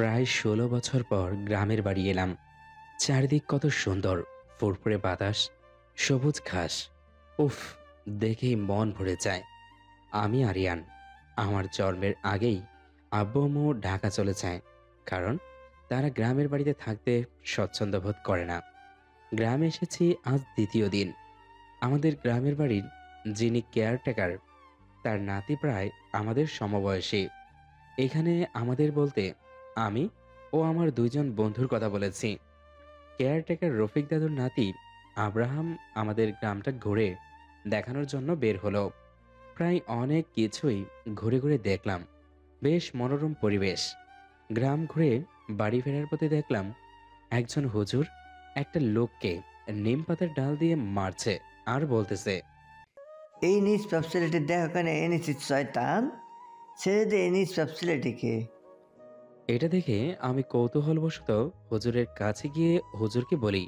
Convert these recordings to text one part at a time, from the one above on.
প্রায় ১৬ বছর পর গ্রামের বাড়ি এলাম। চারিদিক কত সুন্দর, ফুরফুরে বাতাস, সবুজ ঘাস। উফ, দেখেই মন ভরে যায়। আমি আরিয়ান। আমার জন্মের আগেই আব্বু আম্মু ঢাকা চলে যায়, কারণ তারা গ্রামের বাড়িতে থাকতে স্বচ্ছন্দ বোধ করে না। গ্রামে এসেছি আজ দ্বিতীয় দিন। আমাদের গ্রামের বাড়ির যিনি কেয়ারটেকার, তার নাতি প্রায় আমাদের সমবয়সী। এখানে আমাদের বলতে আমি ও আমার দুইজন বন্ধুর কথা বলেছি। কেয়ারটেকার রফিক দাদুর নাতি আব্রাহাম আমাদের গ্রামটা ঘুরে দেখানোর জন্য বের হলো। প্রায় অনেক কিছুই ঘুরে ঘুরে দেখলাম। বেশ মনোরম পরিবেশ। গ্রাম ঘুরে বাড়ি ফেরার পথে দেখলাম একজন হুজুর একটা লোককে নিম পাতার ডাল দিয়ে মারছে আর বলতেছে, এই নিষ্পাপ ছেলেটি দেখো কেন এনেছি শয়তান, ছেড়ে দে এই নিষ্পাপ ছেলেটিকে। এটা দেখে আমি কৌতূহলবশত হুজুরের কাছে গিয়ে হুজুরকে বলি,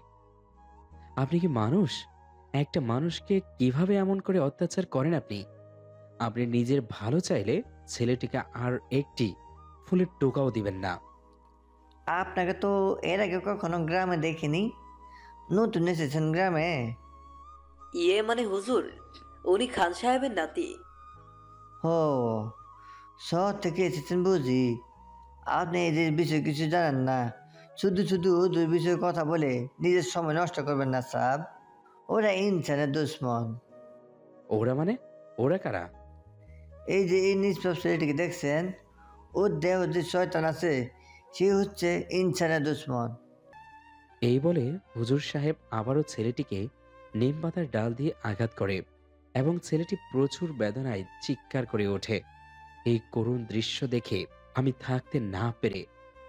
আপনি কি মানুষ? একটা মানুষকে কিভাবে এমন করে অত্যাচার করেন আপনি? আপনি নিজের ভালো চাইলে ছেলেটিকে আর একটি ফুলের টোকাও দিবেন না। আপনাকে তো এর আগে কখনো গ্রামে দেখিনি, নতুন এসেছেন গ্রামে। মানে হুজুর, উনি খান সাহেবের নাতি। হো, শহর থেকে এসেছেন বুঝি। আপনি এদের বিষয়ে কিছু জানেন না। শুধু শুধু ওদের বিষয়ে কথা বলে নিজের সময় নষ্ট করবেন না সাব। ওরা ইনসানের দুশ্মন। ওরা মানে? ওরা কারা? এই যে এই নিষ্পাপ ছেলেটিকে দেখছেন, ওর দেহ যে শয়তান আছে, সে হচ্ছে ইনসানের দুশ্মন। এই বলে হুজুর সাহেব আবারও ছেলেটিকে নিম পাতার ডাল দিয়ে আঘাত করে এবং ছেলেটি প্রচুর বেদনায় চিৎকার করে ওঠে। এই করুণ দৃশ্য দেখে আমি থাকতে না পেরে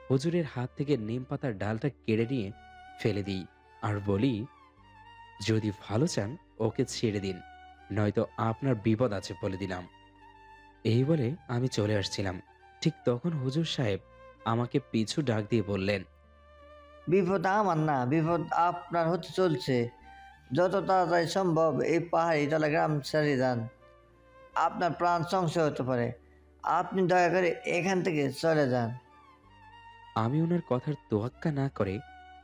হুজুরের হাত থেকে নিম পাতার ডালটা কেড়ে নিয়ে ফেলে দিই আর বলি, যদি ভালো চান ওকে ছেড়ে দিন, নয়তো আপনার বিপদ আছে বলে দিলাম। এই বলে আমি চলে আসছিলাম। ঠিক তখন হুজুর সাহেব আমাকে পিছু ডাক দিয়ে বললেন, বিপদ আমার না, বিপদ আপনার হতে চলছে। যত তাড়াতাড়ি সম্ভব এই পাহাড়ি তলা গ্রাম ছেড়ে যান, আপনার প্রাণ সংশয় হতে পারে। আপনি দয়া করে এখান থেকে চলে যান। আমি ওনার কথার তোয়াক্কা না করে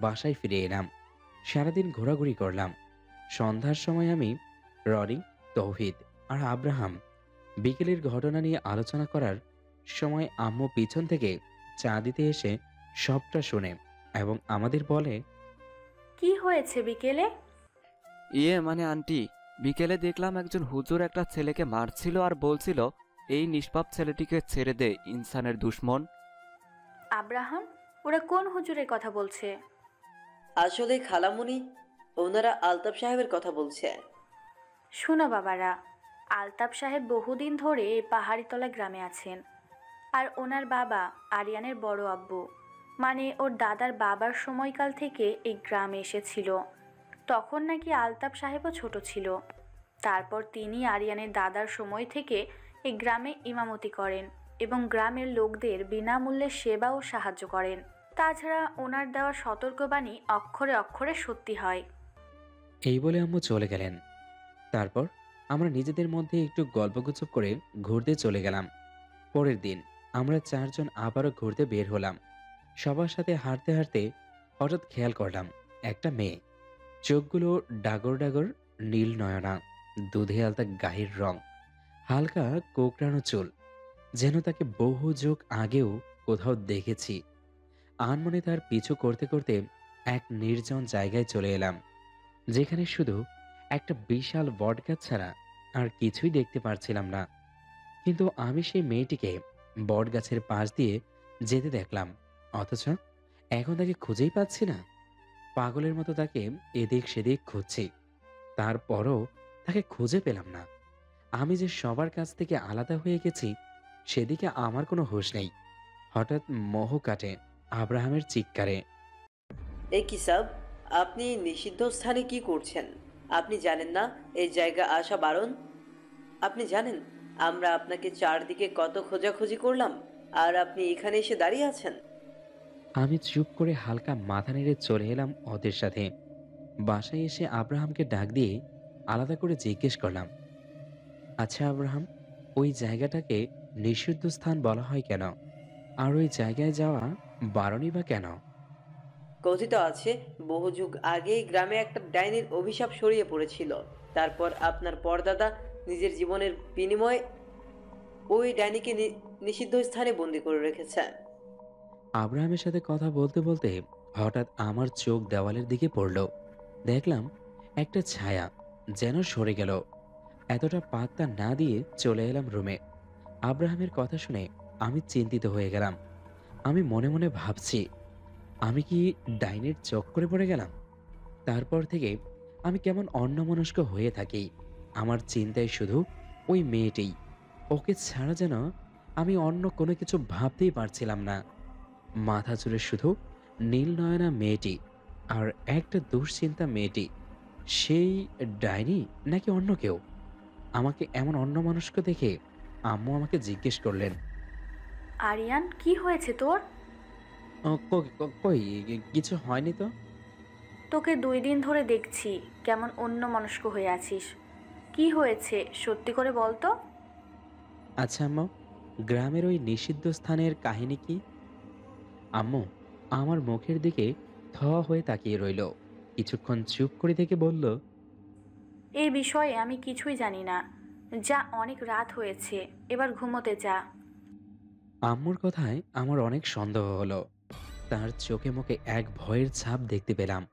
বাসায় ফিরে এলাম। সারাদিন ঘোরাঘুরি করলাম। সন্ধ্যার সময় আমি, রনি, তৌহিদ আর আব্রাহাম বিকেলের ঘটনা নিয়ে আলোচনা করার সময় আম্মু পিছন থেকে চা দিতে এসে সবটা শোনে এবং আমাদের বলে, কি হয়েছে বিকেলে? মানে আন্টি, বিকেলে দেখলাম একজন হুজুর একটা ছেলেকে মারছিল আর বলছিল এই নিষ্পাপ ছেলেটিকে ছেড়ে দে, ইনসানের দুশ্মন। আব্রাহাম, ওরা কোন হুজুরের কথা বলছে? আসলে খালামুনি, ওনারা আলতাফ সাহেবের কথা বলছে। শোনো বাবারা, আলতাফ সাহেব বহুদিন ধরে এই পাহাড়িতলা গ্রামে আছেন। আর ওনার বাবা আরিয়ানের বড় আব্বু, মানে ওর দাদার বাবার সময়কাল থেকে এই গ্রামে এসেছিল। তখন নাকি আলতাফ সাহেবও ছোট ছিল। তারপর তিনি আরিয়ানের দাদার সময় থেকে এই গ্রামে ইমামতি করেন এবং গ্রামের লোকদের বিনামূল্যে সেবা ও সাহায্য করেন। তাছাড়া ওনার দেওয়া সতর্কবাণী অক্ষরে অক্ষরে সত্যি হয়। এই বলে আম্মু চলে গেলেন। তারপর আমরা নিজেদের মধ্যে একটু গল্পগুজব করে ঘুরতে চলে গেলাম। পরের দিন আমরা চারজন আবারও ঘুরতে বের হলাম। সবার সাথে হাঁটতে হাঁটতে হঠাৎ খেয়াল করলাম একটা মেয়ে, চোখগুলো ডাগর ডাগর নীল নয়না, দুধে আলতা গায়ের রং, হালকা কোকড়ানো চুল, যেন তাকে বহু যুগ আগেও কোথাও দেখেছি। আনমনে তার পিছু করতে করতে এক নির্জন জায়গায় চলে এলাম, যেখানে শুধু একটা বিশাল বটগাছ ছাড়া আর কিছুই দেখতে পারছিলাম না। কিন্তু আমি সেই মেয়েটিকে বটগাছের পাশ দিয়ে যেতে দেখলাম, অথচ এখন তাকে খুঁজেই পাচ্ছি না। পাগলের মতো তাকে এদিক সেদিক খুঁজছি, তারপরও তাকে খুঁজে পেলাম না। আমি যে সবার কাছ থেকে আলাদা হয়ে গেছি সেদিকে আমার কোনো হুঁশ নেই। হঠাৎ মোহ কাটে আব্রাহামের চিৎকারে। এই কি সাব, আপনি নিষিদ্ধ স্থানে কি করছেন? আপনি জানেন না এই জায়গা আসা বারণ? আপনি জানেন আমরা আপনাকে চারদিকে কত খোঁজাখুঁজি করলাম, আর আপনি এখানে এসে দাঁড়িয়ে আছেন? আমি চুপ করে হালকা মাথা নেড়ে চলে এলাম ওদের সাথে। বাসায় এসে আব্রাহামকে ডাক দিয়ে আলাদা করে জিজ্ঞেস করলাম, আচ্ছা আব্রাহাম, ওই জায়গাটাকে নিষিদ্ধ স্থান বলা হয় কেন? আর ওই জায়গায় যাওয়া বারণই বা কেন? কথিত আছে বহু যুগ আগেই গ্রামে একটা ডাইনির অভিশাপ ছড়িয়ে পড়েছিল। তারপর আপনার পরদাদা নিজের জীবনের বিনিময়ে ওই ডাইনিকে নিষিদ্ধ স্থানে বন্দি করে রেখেছে। আব্রাহামের সাথে কথা বলতে বলতে হঠাৎ আমার চোখ দেওয়ালের দিকে পড়ল। দেখলাম একটা ছায়া যেন সরে গেল। এতটা পাত্তা না দিয়ে চলে এলাম রুমে। আব্রাহামের কথা শুনে আমি চিন্তিত হয়ে গেলাম। আমি মনে মনে ভাবছি, আমি কি ডাইনের চক্করে পড়ে গেলাম? তারপর থেকে আমি কেমন অন্যমনস্ক হয়ে থাকি। আমার চিন্তায় শুধু ওই মেয়েটিই। ওকে ছাড়া যেন আমি অন্য কোনো কিছু ভাবতেই পারছিলাম না। মাথা জুড়ে শুধু নীল নয়না মেয়েটি আর একটা দুশ্চিন্তা মেয়েটি। সেই ডাইনি নাকি অন্য কেউ? আমাকে এমন অন্যমনস্ক দেখে আম্মু আমাকে জিজ্ঞেস করলেন, আরিয়ান, কি হয়েছে তোর? কই কিছু হয়নি তো। তোকে 2 দিন ধরে দেখছি কেমন অন্যমনস্ক হয়ে আছিস। কি হয়েছে সত্যি করে বল তো। আচ্ছা আম্মু, গ্রামের ওই নিষিদ্ধ স্থানের কাহিনী কি? আম্মু আমার মুখের দিকে থ হয়ে তাকিয়ে রইল। কিছুক্ষণ চুপ করে থেকে বলল, এই বিষয়ে আমি কিছুই জানি না। যা, অনেক রাত হয়েছে, এবার ঘুমোতে যা। আম্মুর কথায় আমার অনেক সন্দেহ হলো। তার চোখে মুখে এক ভয়ের ছাপ দেখতে পেলাম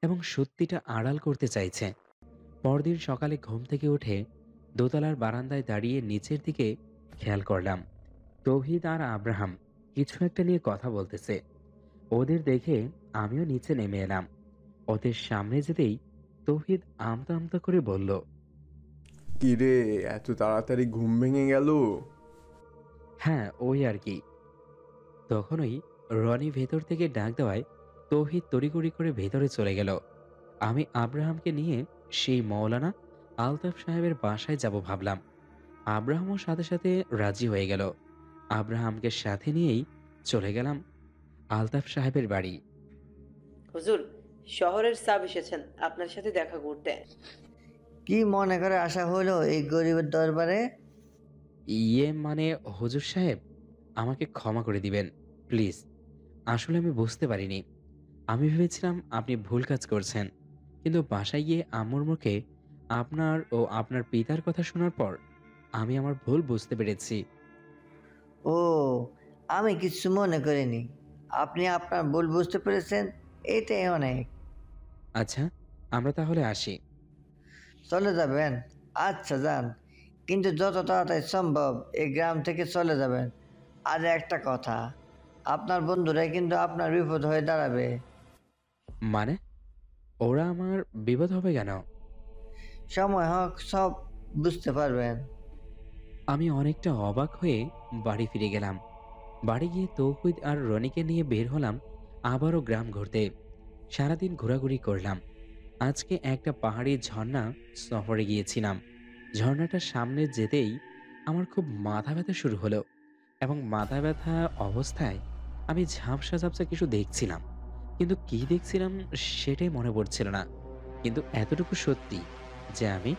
এবং সত্যিটা আড়াল করতে চাইছে। পরদিন সকালে ঘুম থেকে উঠে দোতলার বারান্দায় দাঁড়িয়ে নিচের দিকে খেয়াল করলাম, তৌহিদ আর আব্রাহাম কিছু একটা নিয়ে কথা বলতেছে। ওদের দেখে আমিও নিচে নেমে এলাম। ওদের সামনে যেতেই তৌহিদ আমতা আমতা করে বলল, কিরে, এত তাড়াতাড়ি ঘুম ভেঙে গেল? হ্যাঁ ওই আর কি। তখনই রনি ভেতর থেকে ডাক দেওয়ায় তৌহিদ তড়িঘড়ি করে ভেতরে চলে গেল। আমি আব্রাহামকে নিয়ে সেই মৌলানা আলতাফ সাহেবের বাসায় যাব ভাবলাম। আব্রাহামও সাথে সাথে রাজি হয়ে গেল। আব্রাহামকে সাথে নিয়েই চলে গেলাম আলতাফ সাহেবের বাড়ি। হুজুর, শহরের সাব এসেছেন আপনার সাথে দেখা করতে। কি মনে করে আসা হলো এই গরিবের দরবারে? ইয়ে মানে হুজুর সাহেব, আমাকে ক্ষমা করে দিবেন প্লিজ। আসলে আমি বুঝতে পারিনি। আমি ভেবেছিলাম আপনি ভুল কাজ করছেন, কিন্তু বাসায় গিয়ে আম্মুর মুখে আপনার ও আপনার পিতার কথা শোনার পর আমি আমার ভুল বুঝতে পেরেছি। ও, আমি কিছু মনে করিনি। আপনি আপনার ভুল বুঝতে পেরেছেন, এটাই অনেক। আচ্ছা, আমরা তাহলে আসি। চলে যাবেন? আচ্ছা যান, কিন্তু যত তাড়াতাড়ি সম্ভব এই গ্রাম থেকে চলে যাবেন। আর একটা কথা, আপনার বন্ধুরাই কিন্তু আপনার বিপদ হয়ে দাঁড়াবে। মানে ওরা আমার বিপদ হবে কেন? সময় হোক সব বুঝতে পারবেন। আমি অনেকটা অবাক হয়ে বাড়ি ফিরে গেলাম। বাড়ি গিয়ে তৌহিদ আর রনিকে নিয়ে বের হলাম আবারও গ্রাম ঘুরতে। সারাদিন ঘোরাঘুরি করলাম। আজকে একটা পাহাড়ি ঝর্ণা সফরে গিয়েছিলাম। ঝর্ণাটার সামনে যেতেই আমার খুব মাথা ব্যথা শুরু হলো এবং মাথা ব্যথা অবস্থায় আমি ঝাপসা ঝাপসা কিছু দেখছিলাম, কিন্তু কি দেখছিলাম সেটাই মনে পড়ছিল না। কিন্তু এতটুকু সত্যি যে আমি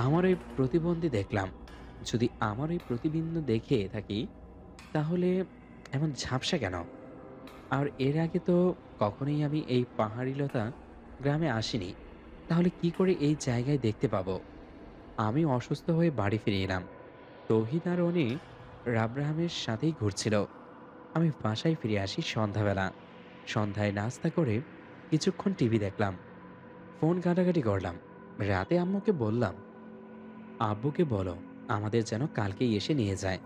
আমার ওই প্রতিবন্ধী দেখলাম। যদি আমার ওই প্রতিবিম্ব দেখে থাকি তাহলে এমন ঝাপসা কেন? আর এর আগে তো কখনোই আমি এই পাহাড়িলতা গ্রামে আসিনি। তাহলে কি করে এই জায়গায় দেখতে পাবো? আমি অসুস্থ হয়ে বাড়ি ফিরে এলাম। তৌহিদ আর উনি রাব্রাহামের সাথেই ঘুরছিল। আমি বাসায় ফিরে আসি সন্ধ্যাবেলা। সন্ধ্যায় নাস্তা করে কিছুক্ষণ টিভি দেখলাম, ফোন ঘাটাঘাটি করলাম। রাতে আম্মুকে বললাম, আব্বুকে বলো আমাদের যেন কালকেই এসে নিয়ে যায়।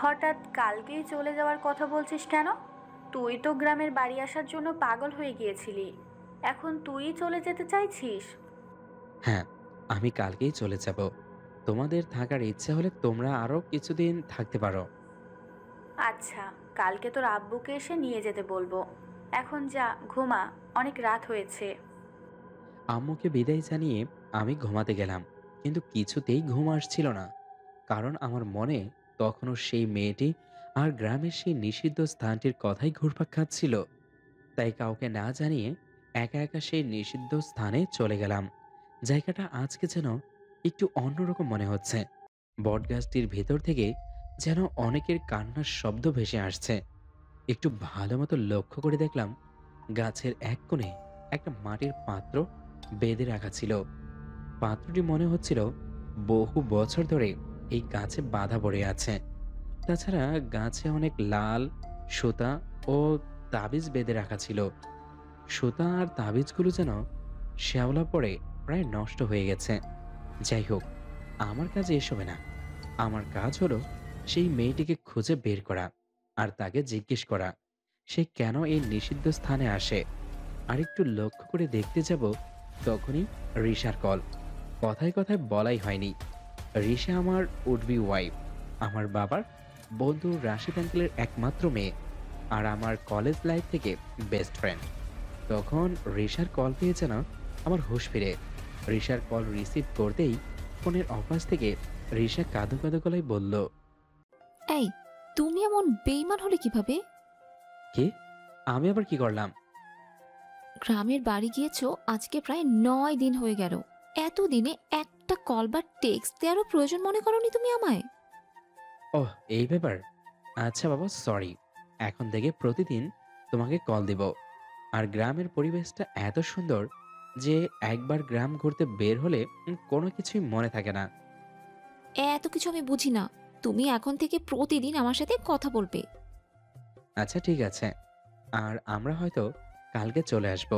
হঠাৎ কালকেই চলে যাওয়ার কথা বলছিস কেন? তুই তো গ্রামের বাড়ি আসার জন্য পাগল হয়ে গিয়েছিলি, এখন তুই চলে যেতে চাইছিস? হ্যাঁ, আমি কালকেই চলে যাব। তোমাদের থাকার ইচ্ছা হলে তোমরা আরো কিছুদিন থাকতে পারো। আচ্ছা, কালকে তোর আব্বুকে এসে নিয়ে যেতে বলবো। এখন যা, ঘুমা, অনেক রাত হয়েছে। আম্মুকে বিদায় জানিয়ে আমি ঘুমাতে গেলাম, কিন্তু কিছুতেই ঘুম আসছিল না। কারণ আমার মনে তখনও সেই মেয়েটি আর গ্রামের সেই নিষিদ্ধ স্থানটির কথাই ঘুরপাক খাচ্ছিল। তাই কাউকে না জানিয়ে একা একা সেই নিষিদ্ধ স্থানে চলে গেলাম। জায়গাটা আজকে যেন একটু অন্যরকম মনে হচ্ছে। বটগাছটির ভেতর থেকে যেন অনেকের কান্নার শব্দ ভেসে আসছে। একটু ভালো মতো লক্ষ্য করে দেখলাম গাছের এক কোণে একটা মাটির পাত্র বেঁধে রাখা ছিল। পাত্রটি মনে হচ্ছিল বহু বছর ধরে এই গাছে বাঁধা পড়ে আছে। তাছাড়া গাছে অনেক লাল সুতা ও তাবিজ বেঁধে রাখা ছিল। সুতা আর তাবিজগুলো যেন শ্যাওলা পড়ে প্রায় নষ্ট হয়ে গেছে। যাই হোক, আমার কাজ এসবে না। আমার কাজ হলো সেই মেয়েটিকে খুঁজে বের করা আর তাকে জিজ্ঞেস করা সে কেন এই নিষিদ্ধ স্থানে আসে। আর একটু লক্ষ্য করে দেখতে যাব, তখনই রিশার কল। কথায় কথায় বলাই হয়নি, রিশা আমার উডবি ওয়াইফ, আমার বাবার বন্ধু রাশিদ আঙ্কেলের একমাত্র মেয়ে আর আমার কলেজ লাইফ থেকে বেস্ট ফ্রেন্ড। তখন রিশার কল পেয়ে যেন আমার হুঁশ ফিরে। রিশার কল রিসিভ করতেই ফোনের অপাশ থেকে রিশা কাঁদো কাঁদো গলায় বলল, এই, তুমি এমন বেইমান হলে কিভাবে? কি? আমি আবার কি করলাম? গ্রামের বাড়ি গিয়েছো আজকে প্রায় 9 দিন হয়ে গেল। এতদিনে একটা কল বা টেক্সট দেওয়ারও প্রয়োজন মনে করনি তুমি আমায়? ওহ, এই ব্যাপার। আচ্ছা বাবা, সরি। এখন থেকে প্রতিদিন তোমাকে কল দিব। আর গ্রামের পরিবেশটা এত সুন্দর যে একবার গ্রাম ঘুরতে বের হলে কোনো কিছুই মনে থাকে না। এত কিছু আমি বুঝি না। তুমি এখন থেকে প্রতিদিন আমার সাথে কথা বলবে। আচ্ছা ঠিক আছে। আর আমরা হয়তো কালকে চলে আসব।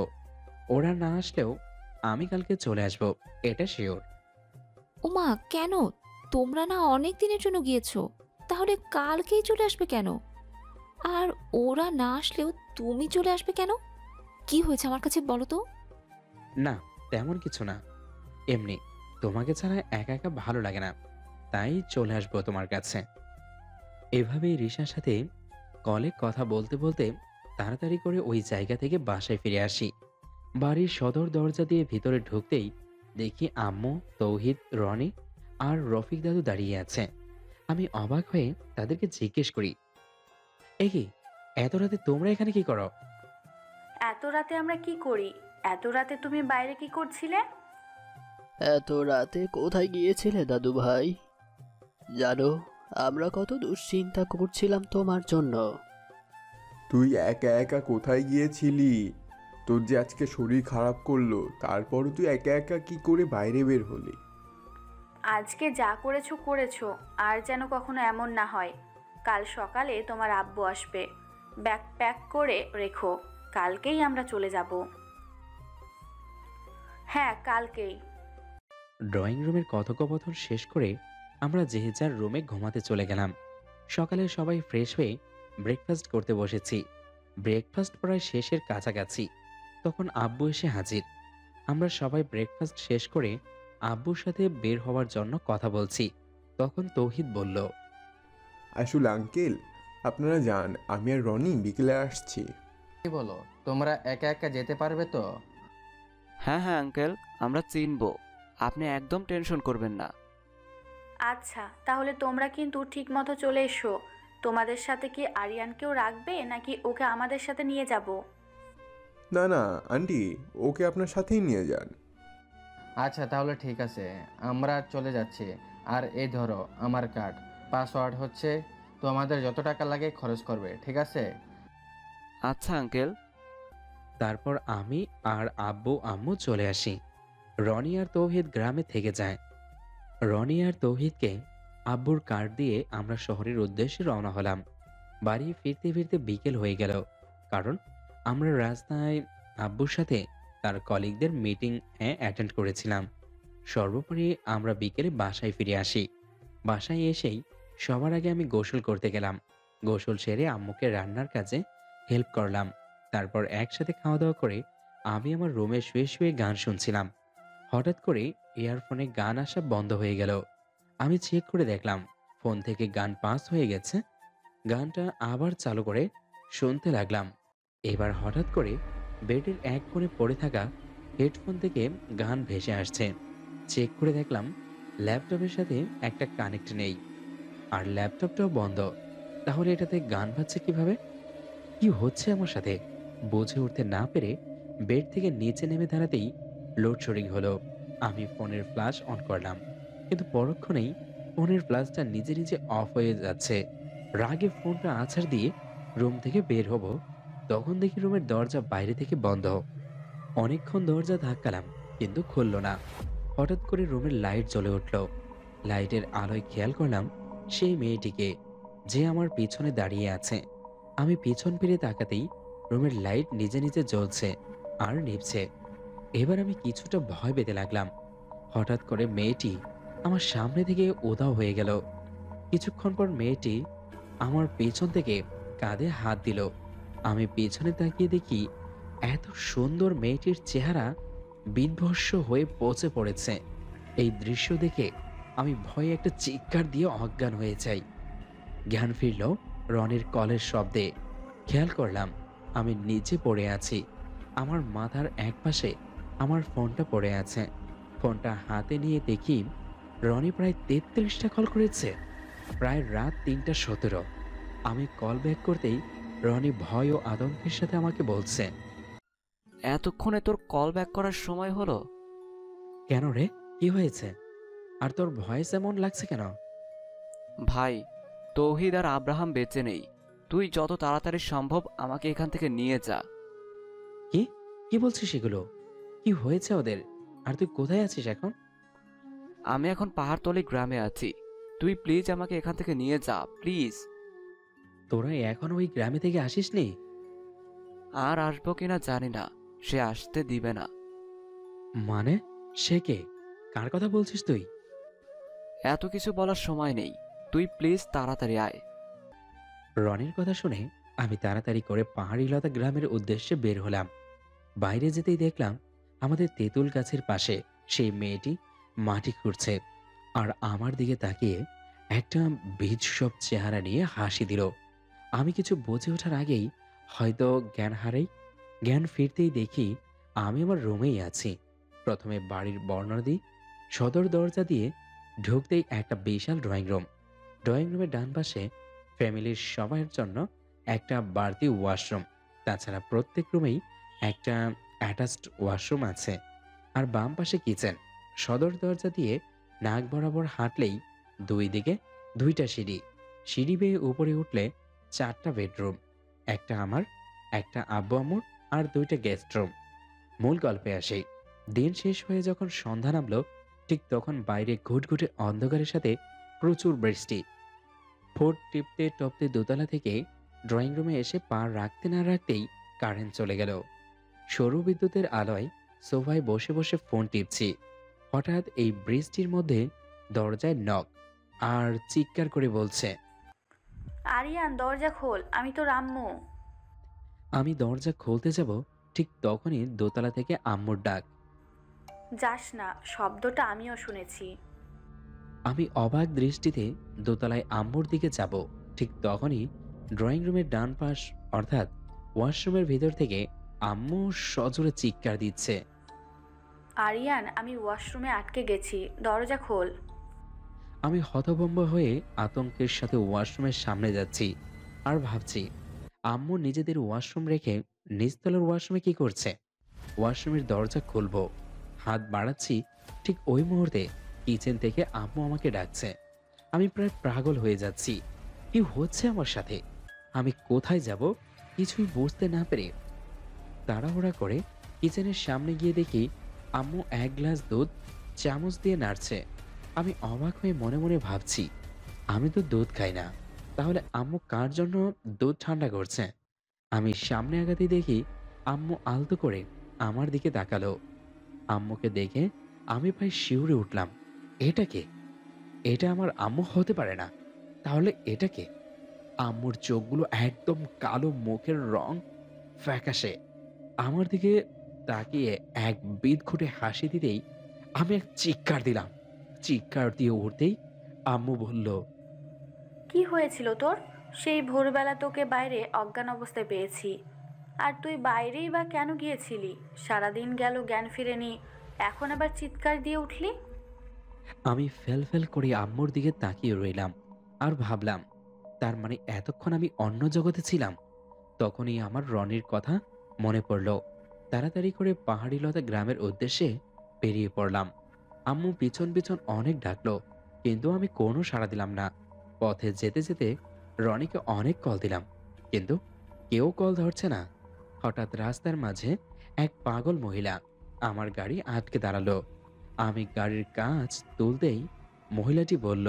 ওরা না আসলেও আমি কালকে চলে আসব, এটা শিওর। ওমা, কেন? তোমরা না অনেক দিনের জন্য গিয়েছো, তাহলে কালকেই চলে আসবে কেন? আর ওরা না আসলেও তুমি চলে আসবে কেন? কি হয়েছে আমার কাছে বলো তো? না, তেমন কিছু না। এমনি তোমাকে ছাড়া একা একা ভালো লাগে না, তাই চলে আসবো তোমার কাছে। এভাবেই রিশার সাথে কলে কথা বলতে বলতে তাড়াতাড়ি করে ওই জায়গা থেকে বাসায় ফিরে আসি। বাড়ির সদর দরজা দিয়ে ভিতরে ঢুকতেই দেখি আম্মু, তৌহিদ, রনি আর রফিক দাদু দাঁড়িয়ে আছে। আমি অবাক হয়ে তাদেরকে জিজ্ঞেস করি, এ কি, এত রাতে তোমরা এখানে কি করো? এত রাতে আমরা কি করি? এত রাতে তুমি বাইরে কি করছিলে? এত রাতে কোথায় গিয়েছিলে দাদু ভাই? জানো, আমরা কত দুশ্চিন্তা করছিলাম তোমার জন্য। তুই একা একা কোথায় গিয়েছিলি? তোর যে আজকে শরীর খারাপ করলো, তারপরও তুই একা একা কি করে বাইরে বের হলি? আজকে যা করেছো করেছো, আর যেন কখনো এমন না হয়। কাল সকালে তোমার আব্বু আসবে, ব্যাগ প্যাক করে রেখো, কালকেই আমরা চলে যাব। হ্যাঁ, কালকেই। ড্রয়িং রুমের কথোপকথন শেষ করে আমরা যে যার রুমে ঘুমাতে চলে গেলাম। সকালে সবাই ফ্রেশ হয়ে ব্রেকফাস্ট করতে বসেছি। ব্রেকফাস্ট প্রায় শেষের কাছাকাছি, তখন আব্বু এসে হাজির। আমরা সবাই ব্রেকফাস্ট শেষ করে আব্বুর সাথে বের হওয়ার জন্য কথা বলছি। তখন তৌহিদ বলল, আসলে আঙ্কেল, আপনারা যান, আমি আর রনি বিকেলে আসছি। কি বলো, তোমরা একা একা যেতে পারবে তো? হ্যাঁ হ্যাঁ আঙ্কেল, আমরা চিনবো, আপনি একদম টেনশন করবেন না। আচ্ছা, তাহলে তোমরা কিন্তু ঠিক মতো চলে এসো। তোমাদের সাথে কি আরিয়ানকেও রাখবে নাকি ওকে আমাদের সাথে নিয়ে যাব? না না আন্টি, ওকে আপনার সাথেই নিয়ে যান। আচ্ছা তাহলে ঠিক আছে, আমরা চলে যাচ্ছি। আর এই ধরো আমার কার্ড, পাসওয়ার্ড হচ্ছে, তোমাদের যত টাকা লাগে খরচ করবে, ঠিক আছে? আচ্ছা আঙ্কেল। তারপর আমি আর আব্বু আম্মু চলে আসি। রনি আর তৌহিদ গ্রামে থেকে যায়। রনি আর তৌহিদকে আব্বুর কার্ড দিয়ে আমরা শহরের উদ্দেশ্যে রওনা হলাম। বাড়ি ফিরতে ফিরতে বিকেল হয়ে গেল, কারণ আমরা রাস্তায় আব্বুর সাথে তার কলিগদের মিটিং অ্যাটেন্ড করেছিলাম। সর্বোপরি আমরা বিকেলে বাসায় ফিরে আসি। বাসায় এসেই সবার আগে আমি গোসল করতে গেলাম। গোসল সেরে আম্মুকে রান্নার কাজে হেল্প করলাম। তারপর একসাথে খাওয়া দাওয়া করে আমি আমার রুমে শুয়ে শুয়ে গান শুনছিলাম। হঠাৎ করে ইয়ারফোনে গান আসা বন্ধ হয়ে গেল। আমি চেক করে দেখলাম ফোন থেকে গান পাস হয়ে গেছে। গানটা আবার চালু করে শুনতে লাগলাম। এবার হঠাৎ করে বেডের এক কোণে পড়ে থাকা হেডফোন থেকে গান ভেসে আসছে। চেক করে দেখলাম ল্যাপটপের সাথে একটা কানেক্ট নেই, আর ল্যাপটপটাও বন্ধ। তাহলে এটাতে গান বাজছে কিভাবে? কি হচ্ছে আমার সাথে? বুঝে উঠতে না পেরে বেড থেকে নিচে নেমে দাঁড়াতেই লোডশেডিং হলো। আমি ফোনের ফ্ল্যাশ অন করলাম, কিন্তু পরক্ষণেই ফোনের ফ্ল্যাশটা নিজে নিজে অফ হয়ে যাচ্ছে। রাগে ফোনটা আছাড় দিয়ে রুম থেকে বের হব, তখন দেখি রুমের দরজা বাইরে থেকে বন্ধ। অনেকক্ষণ দরজা ধাক্কালাম, কিন্তু খুলল না। হঠাৎ করে রুমের লাইট জ্বলে উঠল। লাইটের আলোয় খেয়াল করলাম সেই মেয়েটিকে, যে আমার পিছনে দাঁড়িয়ে আছে। আমি পিছন ফিরে তাকাতেই রুমের লাইট নিজে নিজে জ্বলছে আর নিভছে। এবার আমি কিছুটা ভয় পেতে লাগলাম। হঠাৎ করে মেয়েটি আমার সামনে থেকে উধাও হয়ে গেল। কিছুক্ষণ পর মেয়েটি আমার পেছন থেকে কাঁধে হাত দিল। আমি পেছনে তাকিয়ে দেখি এত সুন্দর মেয়েটির চেহারা বিধ্বস্ত হয়ে পচে পড়েছে। এই দৃশ্য দেখে আমি ভয়ে একটা চিৎকার দিয়ে অজ্ঞান হয়ে যাই। জ্ঞান ফিরল রনির কলের শব্দে। খেয়াল করলাম আমি নিচে পড়ে আছি। আমার মাথার একপাশে আমার ফোনটা পড়ে আছে। ফোনটা হাতে নিয়ে দেখি রনি প্রায় 33টা কল করেছে। প্রায় রাত 3:17। আমি কল ব্যাক করতেই রনি ভয় ও আতঙ্কের সাথে আমাকে বলছে, এতক্ষণে তোর কল ব্যাক করার সময় হলো? কেন রে, কি হয়েছে? আর তোর ভয়েস এমন লাগছে কেন? ভাই, তৌহিদ আর আব্রাহাম বেঁচে নেই। তুই যত তাড়াতাড়ি সম্ভব আমাকে এখান থেকে নিয়ে যা। কি কি বলছিস এগুলো? কি হয়েছে ওদের? আর তুই কোথায় আছিস এখন? আমি এখন পাহাড়তলি গ্রামে আছি। তুই প্লিজ আমাকে এখান থেকে নিয়ে যা, প্লিজ। তোরা এখন ওই গ্রামে থেকে আসিসনি? আর আসবো কিনা জানি না, সে আসতে দিবে না। মানে, সে কে? কার কথা বলছিস তুই? এত কিছু বলার সময় নেই, তুই প্লিজ তাড়াতাড়ি আয়। রনির কথা শুনে আমি তাড়াতাড়ি করে পাহাড়িলতা গ্রামের উদ্দেশ্যে বের হলাম। বাইরে যেতেই দেখলাম আমাদের তেঁতুল গাছের পাশে সেই মেয়েটি মাটি খুঁড়ছে, আর আমার দিকে তাকিয়ে একটা বিজসব চেহারা নিয়ে হাসি দিল। আমি কিছু বুঝে ওঠার আগেই হয়তো জ্ঞান হারাই। জ্ঞান ফিরতেই দেখি আমি আমার রুমেই আছি। প্রথমে বাড়ির বর্ণনা দিই। সদর দরজা দিয়ে ঢুকতেই একটা বিশাল ড্রয়িং রুম। ড্রয়িং রুমের ডান পাশে ফ্যামিলির সবার জন্য একটা বাড়তি ওয়াশরুম। তাছাড়া প্রত্যেক রুমেই একটা অ্যাটাচড ওয়াশরুম আছে। আর বাম পাশে কিচেন। সদর দরজা দিয়ে নাক বরাবর হাঁটলেই দুই দিকে দুইটা সিঁড়ি। সিঁড়ি বেয়ে উপরে উঠলে 4টা বেডরুম। একটা আমার, একটা আব্বু আম্মুর, আর 2টা গেস্ট রুম। মূল গল্পে আসি। দিন শেষ হয়ে যখন সন্ধ্যা নামলো, ঠিক তখন বাইরে ঘুটঘুটে অন্ধকারের সাথে প্রচুর বৃষ্টি। ফোর টিপতে টপতে দোতলা থেকে ড্রয়িং রুমে এসে পা রাখতে না রাখতেই কারেন্ট চলে গেল। সৌর বিদ্যুতের আলোয় সোফায় বসে বসে ফোন টিপছি। হঠাৎ এই বৃষ্টির মধ্যে দরজায় নক, আর চিৎকার করে বলছে, আরিয়ান, দরজা খোল, আমি তো আম্মু। আমি দরজা খুলতে যাব, ঠিক তখনই দোতলা থেকে আম্মুর ডাক। যাস না, শব্দটা আমিও শুনেছি। আমি অবাক দৃষ্টিতে দোতলায় আম্মুর দিকে যাব, ঠিক তখনই ড্রয়িং রুমের ডান পাশ অর্থাৎ ওয়াশরুমের ভেতর থেকে আম্মু সজোরে চিৎকার দিচ্ছে। আরিয়ান, আমি ওয়াশরুমে আটকে গেছি, দরজা খোল। আমি হতভম্ব হয়ে আতঙ্কের সাথে ওয়াশরুমের সামনে যাচ্ছি আর ভাবছি আম্মু নিজেদের ওয়াশরুম রেখে নিচতলার ওয়াশরুমে কি করছে। ওয়াশরুমের দরজা খুলবো, হাত বাড়াচ্ছি, ঠিক ওই মুহূর্তে কিচেন থেকে আম্মু আমাকে ডাকছে। আমি প্রায় পাগল হয়ে যাচ্ছি। কি হচ্ছে আমার সাথে? আমি কোথায় যাব কিছুই বুঝতে না পেরে তাড়াহুড়া করে কিচেনের সামনে গিয়ে দেখি আম্মু 1 গ্লাস দুধ চামচ দিয়ে নাড়ছে। আমি অবাক হয়ে মনে মনে ভাবছি, আমি তো দুধ খাই না, তাহলে আম্মু কার জন্য দুধ ঠান্ডা করছে? আমি সামনে আগাতেই দেখি আম্মু আলতো করে আমার দিকে তাকালো। আম্মুকে দেখে আমি প্রায় শিউরে উঠলাম। এটা কে? এটা আমার আম্মু হতে পারে না। তাহলে এটা কে? আম্মুর চোখগুলো একদম কালো, মুখের রং ফ্যাকাশে। আমার দিকে তাকিয়ে এক বিদঘুটে হাসি দিতেই আমি এক চিৎকার দিলাম। চিৎকার দিয়ে উঠতেই আম্মু বলল, কি হয়েছিল তোর? সেই ভোরবেলা তোকে বাইরে অজ্ঞান অবস্থায় পেয়েছি। আর তুই বাইরেই বা কেন গিয়েছিলি? সারাদিন গেল জ্ঞান ফিরেনি, এখন আবার চিৎকার দিয়ে উঠলি। আমি ফেল ফেল করে আম্মুর দিকে তাকিয়ে রইলাম আর ভাবলাম, তার মানে এতক্ষণ আমি অন্য জগতে ছিলাম। তখনই আমার রনির কথা মনে পড়ল। তাড়াতাড়ি করে পাহাড়িলতা গ্রামের উদ্দেশ্যে বেরিয়ে পড়লাম। আম্মু পিছন পিছন অনেক ডাকলো, কিন্তু আমি কোনো সাড়া দিলাম না। পথে যেতে যেতে রনিকে অনেক কল দিলাম, কিন্তু কেউ কল ধরছে না। হঠাৎ রাস্তার মাঝে এক পাগল মহিলা আমার গাড়ি আটকে দাঁড়ালো। আমি গাড়ির কাঁচ তুলতেই মহিলাটি বলল,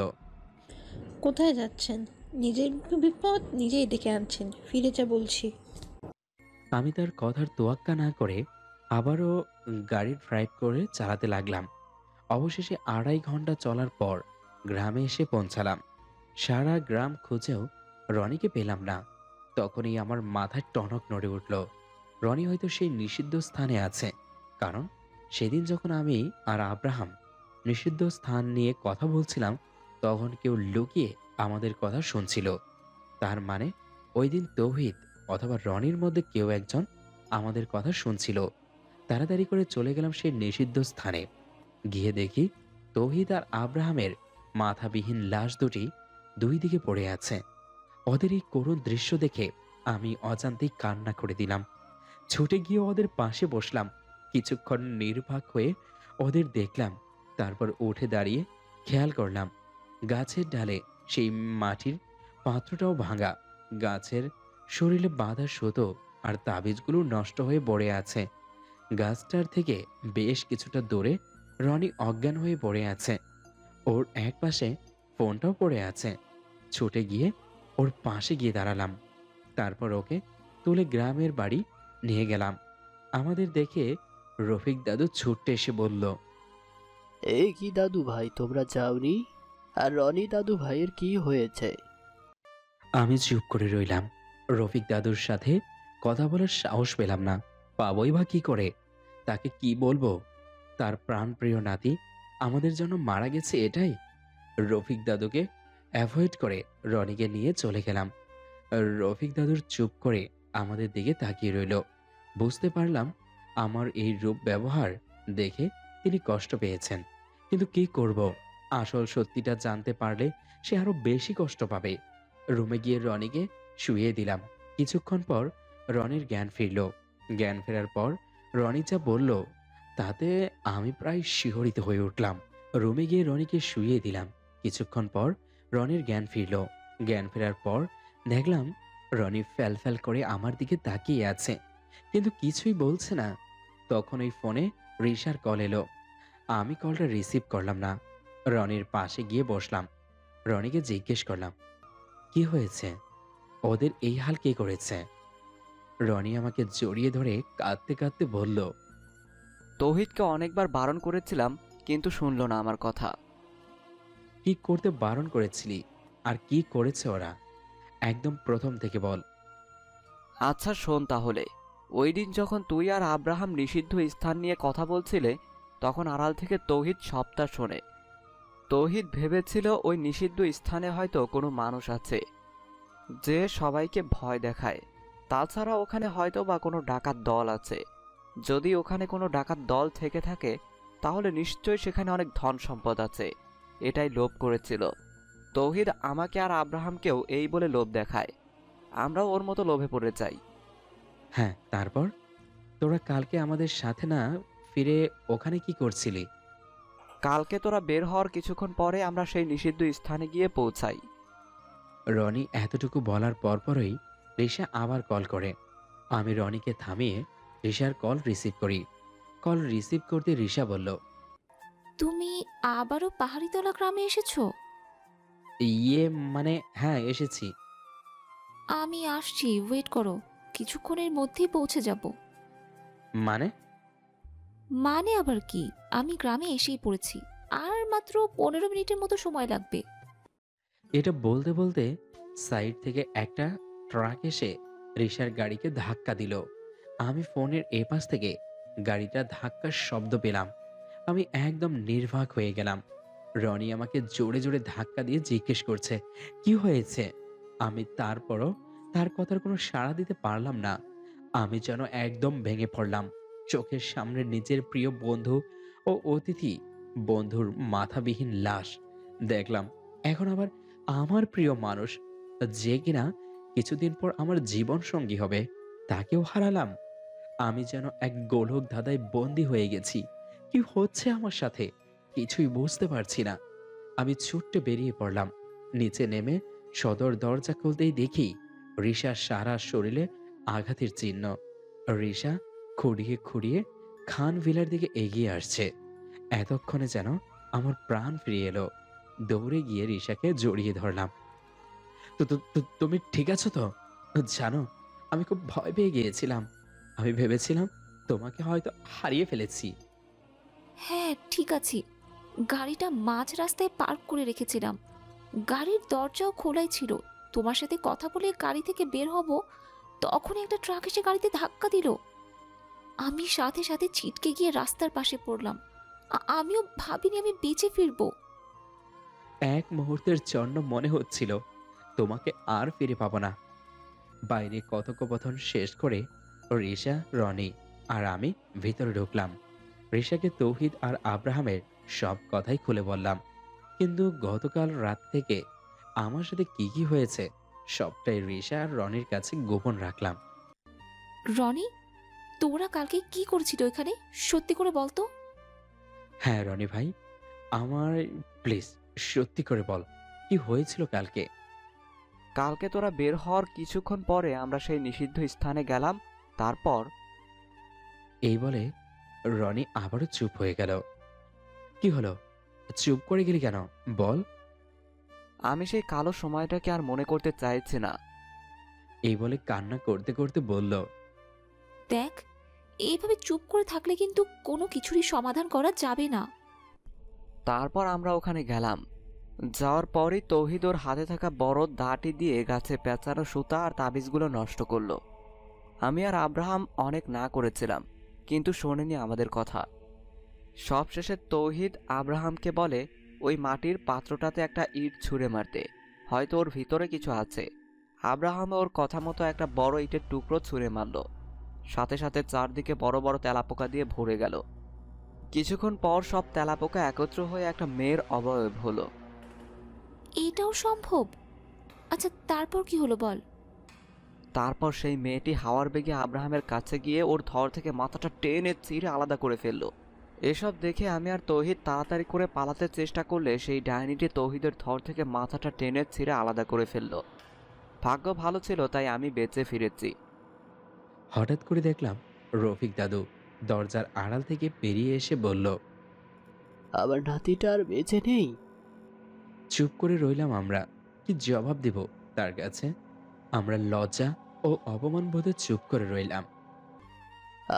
কোথায় যাচ্ছেন? নিজের বিপদ নিজেই ডেকে আনছেন, ফিরে যা বলছি। আমি তার কথার তোয়াক্কা না করে আবারও গাড়ি ড্রাইভ করে চালাতে লাগলাম। অবশেষে 2.5 ঘন্টা চলার পর গ্রামে এসে পৌঁছালাম। সারা গ্রাম খুঁজেও রনিকে পেলাম না। তখনই আমার মাথায় টনক নড়ে উঠল। রনি হয়তো সেই নিষিদ্ধ স্থানে আছে। কারণ সেদিন যখন আমি আর আব্রাহাম নিষিদ্ধ স্থান নিয়ে কথা বলছিলাম, তখন কেউ লুকিয়ে আমাদের কথা শুনছিল। তার মানে ওই দিন তৌহিদ অথবা রনির মধ্যে কেউ একজন আমাদের কথা শুনছিল। তাড়াতাড়ি করে চলে গেলাম সেই নিষিদ্ধ স্থানে। গিয়ে দেখি তৌহিদ আর আব্রাহামের মাথাবিহীন লাশ দুটি দুই দিকে পড়ে আছে। ওদের এই করুণ দৃশ্য দেখে আমি অজান্তেই কান্না করে দিলাম। ছুটে গিয়ে ওদের পাশে বসলাম। কিছুক্ষণ নির্বাক হয়ে ওদের দেখলাম। তারপর উঠে দাঁড়িয়ে খেয়াল করলাম গাছের ডালে সেই মাটির পাত্রটাও ভাঙা। গাছের শরীরে বাঁধা সুতো আর তাবিজগুলো নষ্ট হয়ে পড়ে আছে। গাছটার থেকে বেশ কিছুটা দূরে রনি অজ্ঞান হয়ে পড়ে আছে। ওর এক পাশে ফোনটাও পড়ে আছে। ছুটে গিয়ে ওর পাশে গিয়ে দাঁড়ালাম। তারপর ওকে তুলে গ্রামের বাড়ি নিয়ে গেলাম। আমাদের দেখে রফিক দাদু ছুটতে এসে বলল, এই কি দাদু ভাই, তোমরা যাওনি? আর রনি দাদু ভাইয়ের কি হয়েছে? আমি চুপ করে রইলাম। রফিক দাদুর সাথে কথা বলার সাহস পেলাম না। পাবই বা কি করে? তাকে কি বলবো? তার প্রাণপ্রিয় নাতি আমাদের জন্য মারা গেছে, এটাই। রফিক দাদুকে অ্যাভয়েড করে রনিকে নিয়ে চলে গেলাম। রফিক দাদুর চুপ করে আমাদের দিকে তাকিয়ে রইল। বুঝতে পারলাম আমার এই রূপ ব্যবহার দেখে তিনি কষ্ট পেয়েছেন। কিন্তু কি করব? আসল সত্যিটা জানতে পারলে সে আরো বেশি কষ্ট পাবে। রুমে গিয়ে রনিকে শুইয়ে দিলাম। কিছুক্ষণ পর রনির জ্ঞান ফিরল। জ্ঞান ফেরার পর রনি যা বলল তাতে আমি প্রায় শিহরিত হয়ে উঠলাম। রুমে গিয়ে রনিকে শুইয়ে দিলাম। কিছুক্ষণ পর রনির জ্ঞান ফিরল। জ্ঞান ফেরার পর দেখলাম রনি ফ্যাল ফ্যাল করে আমার দিকে তাকিয়ে আছে, কিন্তু কিছুই বলছে না। তখন ওই ফোনে রিশার কল এলো। আমি কলটা রিসিভ করলাম না। রনির পাশে গিয়ে বসলাম। রনিকে জিজ্ঞেস করলাম, কি হয়েছে? ওদের এই হাল কে করেছে? রনি আমাকে জড়িয়ে ধরে কাঁদতে কাঁদতে বলল, তৌহিদকে অনেকবার বারণ করেছিলাম, কিন্তু শুনলো না আমার কথা। কি করতে বারণ করেছিলি? আর কি করেছে ওরা? একদম প্রথম থেকে বল। আচ্ছা শোন তাহলে। ওই দিন যখন তুই আর আব্রাহাম নিষিদ্ধ স্থান নিয়ে কথা বলছিলে, তখন আড়াল থেকে তৌহিদ সবটা শোনে। তৌহিদ ভেবেছিল ওই নিষিদ্ধ স্থানে হয়তো কোনো মানুষ আছে যে সবাইকে ভয় দেখায়। তাছাড়া ওখানে হয়তো বা কোনো ডাকাত দল আছে। যদি ওখানে কোনো ডাকাত দল থেকে থাকে, তাহলে নিশ্চয়ই সেখানে অনেক ধন সম্পদ আছে। এটাই লোভ করেছিল। তৌহিদ আমাকে আর আব্রাহামকেও এই বলে লোভ দেখায়। আমরাও ওর মতো লোভে পড়ে যাই। হ্যাঁ, তারপর তোরা কালকে আমাদের সাথে না ফিরে ওখানে কি করছিলি? কালকে তোরা বের হওয়ার কিছুক্ষণ পরে আমরা সেই নিষিদ্ধ স্থানে গিয়ে পৌঁছাই। রনি এতটুকু বলার পরপরই রিশা আবার কল করে। আমি রনিকে থামিয়ে রিশার কল রিসিভ করি। কল রিসিভ করতে রিশা বলল, তুমি আবারও পাহাড়িতলা গ্রামে এসেছো? ইয়ে মানে হ্যাঁ, এসেছি। আমি আসছি, ওয়েট করো, কিছুক্ষণের মধ্যেই পৌঁছে যাব। মানে? মানে আবার কি, আমি গ্রামে এসেই পড়েছি। আর মাত্র 15 মিনিটের মতো সময় লাগবে। এটা বলতে বলতে সাইড থেকে একটা ট্রাক এসে রিশার গাড়িকে ধাক্কা দিল। আমি ফোনের এপাশ থেকে গাড়িটা ধাক্কার শব্দ পেলাম। আমি একদম নির্বাক হয়ে গেলাম। রনি আমাকে জোরে জোরে ধাক্কা দিয়ে জিজ্ঞেস করছে, কি হয়েছে? আমি তারপরও তার কথার কোনো সাড়া দিতে পারলাম না। আমি যেন একদম ভেঙে পড়লাম। চোখের সামনে নিজের প্রিয় বন্ধু ও অতিথি বন্ধুর মাথাবিহীন লাশ দেখলাম। এখন আবার আমার প্রিয় মানুষ, যে কিনা কিছুদিন পর আমার জীবন সঙ্গী হবে, তাকেও হারালাম। আমি যেন এক গোলক ধাঁধায় বন্দী হয়ে গেছি। কি হচ্ছে আমার সাথে কিছুই বুঝতে পারছি না। আমি ছুট্টে বেরিয়ে পড়লাম। নিচে নেমে সদর দরজা খুলতেই দেখি রিশার সারা শরীরে আঘাতের চিহ্ন। রিশা খুঁড়িয়ে খুঁড়িয়ে খান ভিলার দিকে এগিয়ে আসছে। এতক্ষণে যেন আমার প্রাণ ফিরিয়ে এলো। দৌড়ে গিয়ে রিশাকে জড়িয়ে ধরলাম। তুমি ঠিক আছো তো? জানো, আমি খুব ভয় পেয়ে গিয়েছিলাম। আমি ভেবেছিলাম তোমাকে হয়তো হারিয়ে ফেলেছি। হ্যাঁ ঠিক আছে, গাড়িটা মাঝ রাস্তায় পার্ক করে রেখেছিলাম। গাড়ির দরজাও খোলাই ছিল। তোমার সাথে কথা বলে গাড়ি থেকে বের হব, তখন একটা ট্রাক এসে গাড়িতে ধাক্কা দিল। আমি সাথে সাথে ছিটকে গিয়ে রাস্তার পাশে পড়লাম। আমিও ভাবিনি আমি বেঁচে ফিরবো। এক মুহূর্তের জন্য মনে হচ্ছিল তোমাকে আর ফিরে পাবো না। বাইরে কথোপকথন শেষ করে রিশা, রনি আর আমি ভিতরে ঢুকলাম। রিশাকে তৌহিদ আর আব্রাহামের সব কথাই খুলে বললাম। কিন্তু গতকাল রাত থেকে আমার সাথে কি কি হয়েছে সবটাই রিশা আর রনির কাছে গোপন রাখলাম। রনি, তোরা কালকে কি করছিল এখানে? সত্যি করে বলতো। হ্যাঁ রনি ভাই, আমার প্লিজ সত্যি করে বল, কি হয়েছিল কালকে? কালকে তোরা বের হওয়ার কিছুক্ষণ পরে আমরা সেই নিষিদ্ধ স্থানে গেলাম। তারপর এই বলে রনি আবারও চুপ হয়ে গেল। কি হলো, চুপ করে গেলি কেন বল? আমি সেই কালো সময়টাকে আর মনে করতে চাইছি না। এই বলে কান্না করতে করতে বলল, দেখ, এইভাবে চুপ করে থাকলে কিন্তু কোনো কিছুরই সমাধান করা যাবে না। তারপর আমরা ওখানে গেলাম। যাওয়ার পরই তৌহিদ ওর হাতে থাকা বড় দাঁটি দিয়ে গাছে পেঁচানো সুতা আর তাবিজগুলো নষ্ট করলো। আমি আর আব্রাহাম অনেক না করেছিলাম, কিন্তু শোনেনি আমাদের কথা। সবশেষে তৌহিদ আব্রাহামকে বলে ওই মাটির পাত্রটাতে একটা ইট ছুঁড়ে মারতে, হয়তো ওর ভিতরে কিছু আছে। আব্রাহাম ওর কথা মতো একটা বড় ইটের টুকরো ছুঁড়ে মারল। সাথে সাথে চারদিকে বড় বড় তেলাপোকা দিয়ে ভরে গেল। কিছুক্ষণ পর সব তেলাপোকা একত্র হয়ে একটা মেয়ের অবয়ব হলো। এটাও সম্ভব? আচ্ছা তারপর কি হলো বল। তারপর সেই মেয়েটি হাওয়ার বেগে আব্রাহামের কাছে গিয়ে ওর ধর থেকে মাথাটা টেনে চিরে আলাদা করে ফেলল। এসব দেখে আমি আর তৌহিদ তাড়াতাড়ি করে পালাতে চেষ্টা করলে সেই ডাইনিটি তৌহিদের ধর থেকে মাথাটা টেনে ছিঁড়ে আলাদা করে ফেলল। ভাগ্য ভালো ছিল তাই আমি বেঁচে ফিরেছি। হঠাৎ করে দেখলাম রফিক দাদু দরজার আড়াল থেকে বেরিয়ে এসে বলল, আমার নাতিটা আর বেঁচে নেই। চুপ করে রইলাম আমরা। কি জবাব দেব তার কাছে? আমরা লজ্জা ও অপমান বোধে চুপ করে রইলাম।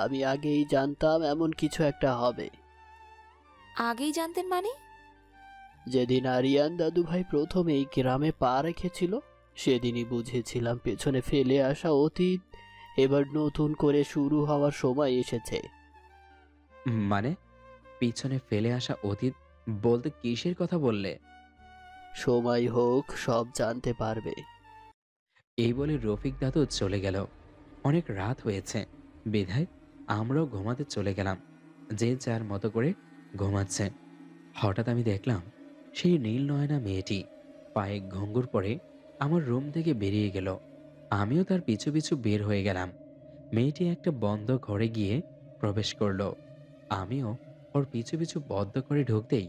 আমি আগেই জানতাম এমন কিছু একটা হবে। আগেই জানতেন মানে? যেদিন আরিয়ান দাদুভাই প্রথম এই গ্রামে পা রেখেছিল সেদিনই বুঝেছিলাম পেছনে ফেলে আসা অতীত এবার নতুন করে শুরু হওয়ার সময় এসেছে। মানে পিছনে ফেলে আসা অতীত বলতে কিসের কথা বললে? সময় হোক সব জানতে পারবে। এই বলে রফিক দাদু চলে গেল। অনেক রাত হয়েছে বিধায় আমরাও ঘুমাতে চলে গেলাম। যে যার মতো করে ঘুমাচ্ছে। হঠাৎ আমি দেখলাম সেই নীল নয়না মেয়েটি পায়ে ঘুঙ্গুর পরে আমার রুম থেকে বেরিয়ে গেল। আমিও তার পিছু পিছু বের হয়ে গেলাম। মেয়েটি একটা বন্ধ ঘরে গিয়ে প্রবেশ করলো। আমিও ওর পিছু পিছু বদ্ধ করে ঢুকতেই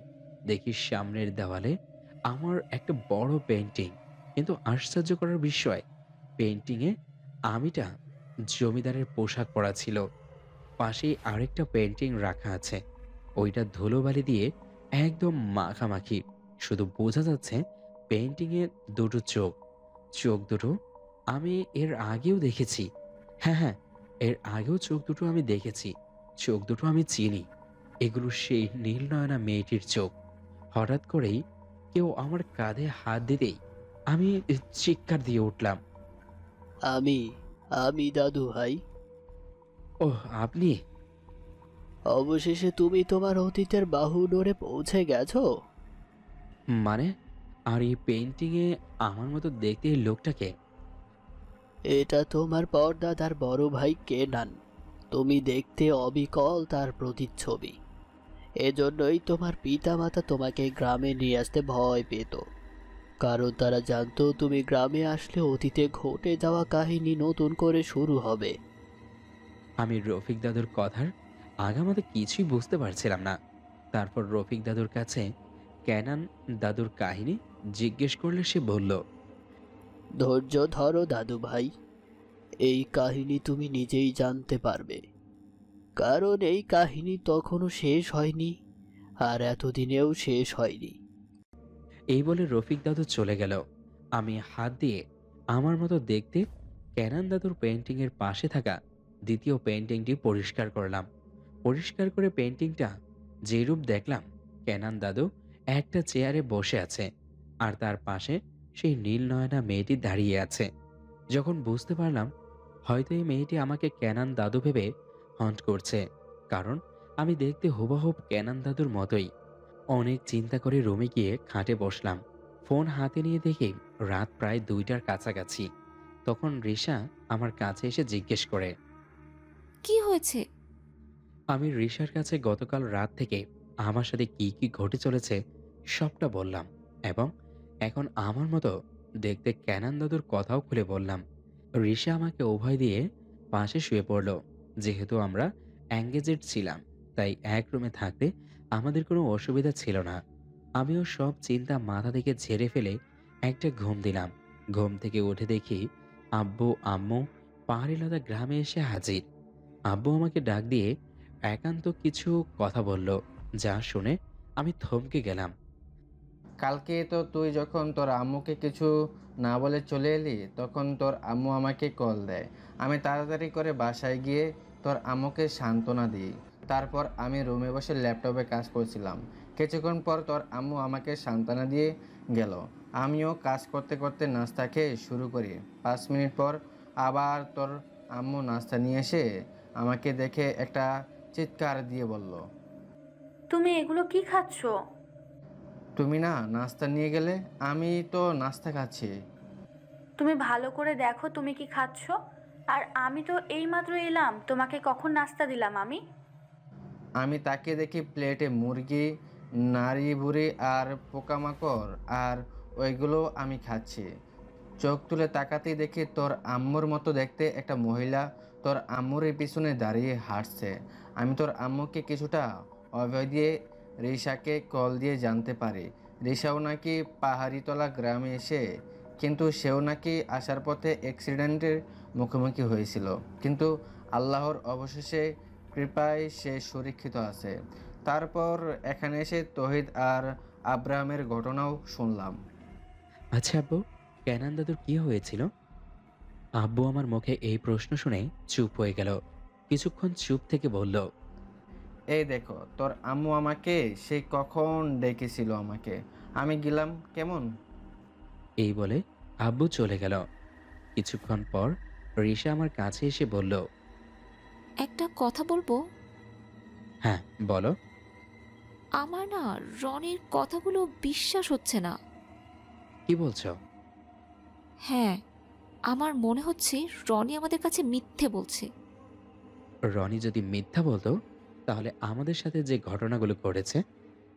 দেখি সামনের দেওয়ালে আমার একটা বড় পেন্টিং। কিন্তু আশ্চর্য করার বিষয়, পেন্টিংয়ে আমিটা জমিদারের পোশাক পরা ছিল। পাশেই আরেকটা পেন্টিং রাখা আছে, ওইটা ধুলোবালি দিয়ে একদম মাখামাখি। শুধু বোঝা যাচ্ছে পেন্টিংয়ে দুটো চোখ। চোখ দুটো আমি এর আগেও দেখেছি। হ্যাঁ হ্যাঁ, এর আগেও চোখ দুটো আমি দেখেছি। চোখ দুটো আমি চিনি। এগুলো সেই নীল নয়না মেয়েটির চোখ। হঠাৎ করেই কেউ আমার কাঁধে হাত দিতেই আমি চিৎকার দিয়ে উঠলাম, আমি আমি দাদু ভাই। ওহ আপনি! অবশেষে তুমি তোমার অতীতের বাহু ডোরে পৌঁছে গেছো। মানে? আর এই পেন্টিংয়ে আমার মতো দেখতে এই লোকটাকে? এটা তোমার পরদাদার বড় ভাই কেনান। তুমি দেখতে অবিকল তার প্রতিচ্ছবি। এজন্যই তোমার পিতামাতা তোমাকে গ্রামে নিয়ে আসতে ভয় পেত, কারণ তারা জানতো তুমি গ্রামে আসলে অতীতে ঘটে যাওয়া কাহিনী নতুন করে শুরু হবে। আমি রফিক দাদুর কথার আগামাতে কিছুই বুঝতে পারছিলাম না। তারপর রফিক দাদুর কাছে ক্যানান দাদুর কাহিনী জিজ্ঞেস করলে সে বলল, ধৈর্য ধরো দাদু ভাই, এই কাহিনী তুমি নিজেই জানতে পারবে, কারণ এই কাহিনী তখনও শেষ হয়নি আর এতদিনেও শেষ হয়নি। এই বলে রফিক দাদু চলে গেল। আমি হাত দিয়ে আমার মতো দেখতে ক্যানান দাদুর পেন্টিংয়ের পাশে থাকা দ্বিতীয় পেন্টিংটি পরিষ্কার করলাম। পরিষ্কার করে পেন্টিংটা যে রূপ দেখলাম, ক্যানান দাদু একটা চেয়ারে বসে আছে আর তার পাশে সেই নীল নয়না মেয়েটি দাঁড়িয়ে আছে। যখন বুঝতে পারলাম হয়তো এই মেয়েটি আমাকে ক্যানান দাদু ভেবে হন্ট করছে, কারণ আমি দেখতে হুবহুব ক্যানান দাদুর মতোই। অনেক চিন্তা করে রুমে গিয়ে খাটে বসলাম। ফোন হাতে নিয়ে দেখি রাত প্রায় 2টার কাছাকাছি। তখন রিশা আমার কাছে এসে জিজ্ঞেস করে। কি হয়েছে? আমি রিশার কাছে গতকাল রাত থেকে আমার সাথে কি কি ঘটে চলেছে সবটা বললাম এবং এখন আমার মতো দেখতে ক্যানান দাদুর কথাও খুলে বললাম। রিশা আমাকে অভয় দিয়ে পাশে শুয়ে পড়ল। যেহেতু আমরা এঙ্গেজড ছিলাম তাই এক রুমে থাকতে আমাদের কোনো অসুবিধা ছিল না। আমিও সব চিন্তা মাথা থেকে ঝেড়ে ফেলে একটা ঘুম দিলাম। ঘুম থেকে উঠে দেখি আব্বু আম্মু পাহাড়িলতা গ্রামে এসে হাজির। আব্বু আমাকে ডাক দিয়ে একান্ত কিছু কথা বলল, যা শুনে আমি থমকে গেলাম। কালকে তো তুই যখন তোর আম্মুকে কিছু না বলে চলে এলি, তখন তোর আম্মু আমাকে কল দেয়। আমি তাড়াতাড়ি করে বাসায় গিয়ে তোর আম্মুকে সান্ত্বনা দিই। তারপর আমি রুমে বসে ল্যাপটপে কাজ করছিলাম। কিছুক্ষণ পর তোর আম্মু আমাকে সান্ত্বনা দিয়ে গেল। আমিও কাজ করতে করতে নাস্তা খেয়ে শুরু করি। 5 মিনিট পর আবার তোর আম্মু নাস্তা নিয়ে এসে আমাকে দেখে একটা চিৎকার দিয়ে বলল, তুমি এগুলো কি খাচ্ছ? তুমি না নাস্তা নিয়ে গেলে? আমি তো নাস্তা খাচ্ছি। তুমি ভালো করে দেখো তুমি কি খাচ্ছ। আর আমি তো এইমাত্র এলাম, তোমাকে কখন নাস্তা দিলাম আমি? আমি তাকে দেখি প্লেটে মুরগি, নাড়ি বুড়ি আর পোকামাকড়, আর ওইগুলো আমি খাচ্ছি। চোখ তুলে তাকাতেই দেখি তোর আম্মুর মতো দেখতে একটা মহিলা তোর আম্মুর পিছনে দাঁড়িয়ে হাঁটছে। আমি তোর আম্মুকে কিছুটা অভয় দিয়ে রিশাকে কল দিয়ে জানতে পারি রিশাও নাকি পাহাড়িতলা গ্রামে এসে, কিন্তু সেও নাকি আসার পথে অ্যাক্সিডেন্টের মুখোমুখি হয়েছিল, কিন্তু আল্লাহর অবশেষে কৃপায় সে সুরক্ষিত আছে। তারপর এখানে এসে তৌহিদ আর আব্রাহামের ঘটনাও শুনলাম। আচ্ছা আব্বু, ক্যানান দাদুর কি হয়েছিল? আব্বু আমার মুখে এই প্রশ্ন শুনে চুপ হয়ে গেল। কিছুক্ষণ চুপ থেকে বলল, এই দেখো, তোর আম্মু আমাকে সেই কখন ডেকেছিল আমাকে, আমি গেলাম কেমন। এই বলে আব্বু চলে গেল। কিছুক্ষণ পর রিশা আমার কাছে এসে বলল, একটা কথা বলবো? হ্যাঁ বলো। আমার না রনির কথাগুলো বিশ্বাস হচ্ছে না। কি বলছো? হ্যাঁ, আমার মনে হচ্ছে রনি আমাদের কাছে মিথ্যে বলছে। রনি যদি মিথ্যা বলতো তাহলে আমাদের সাথে যে ঘটনাগুলো ঘটেছে,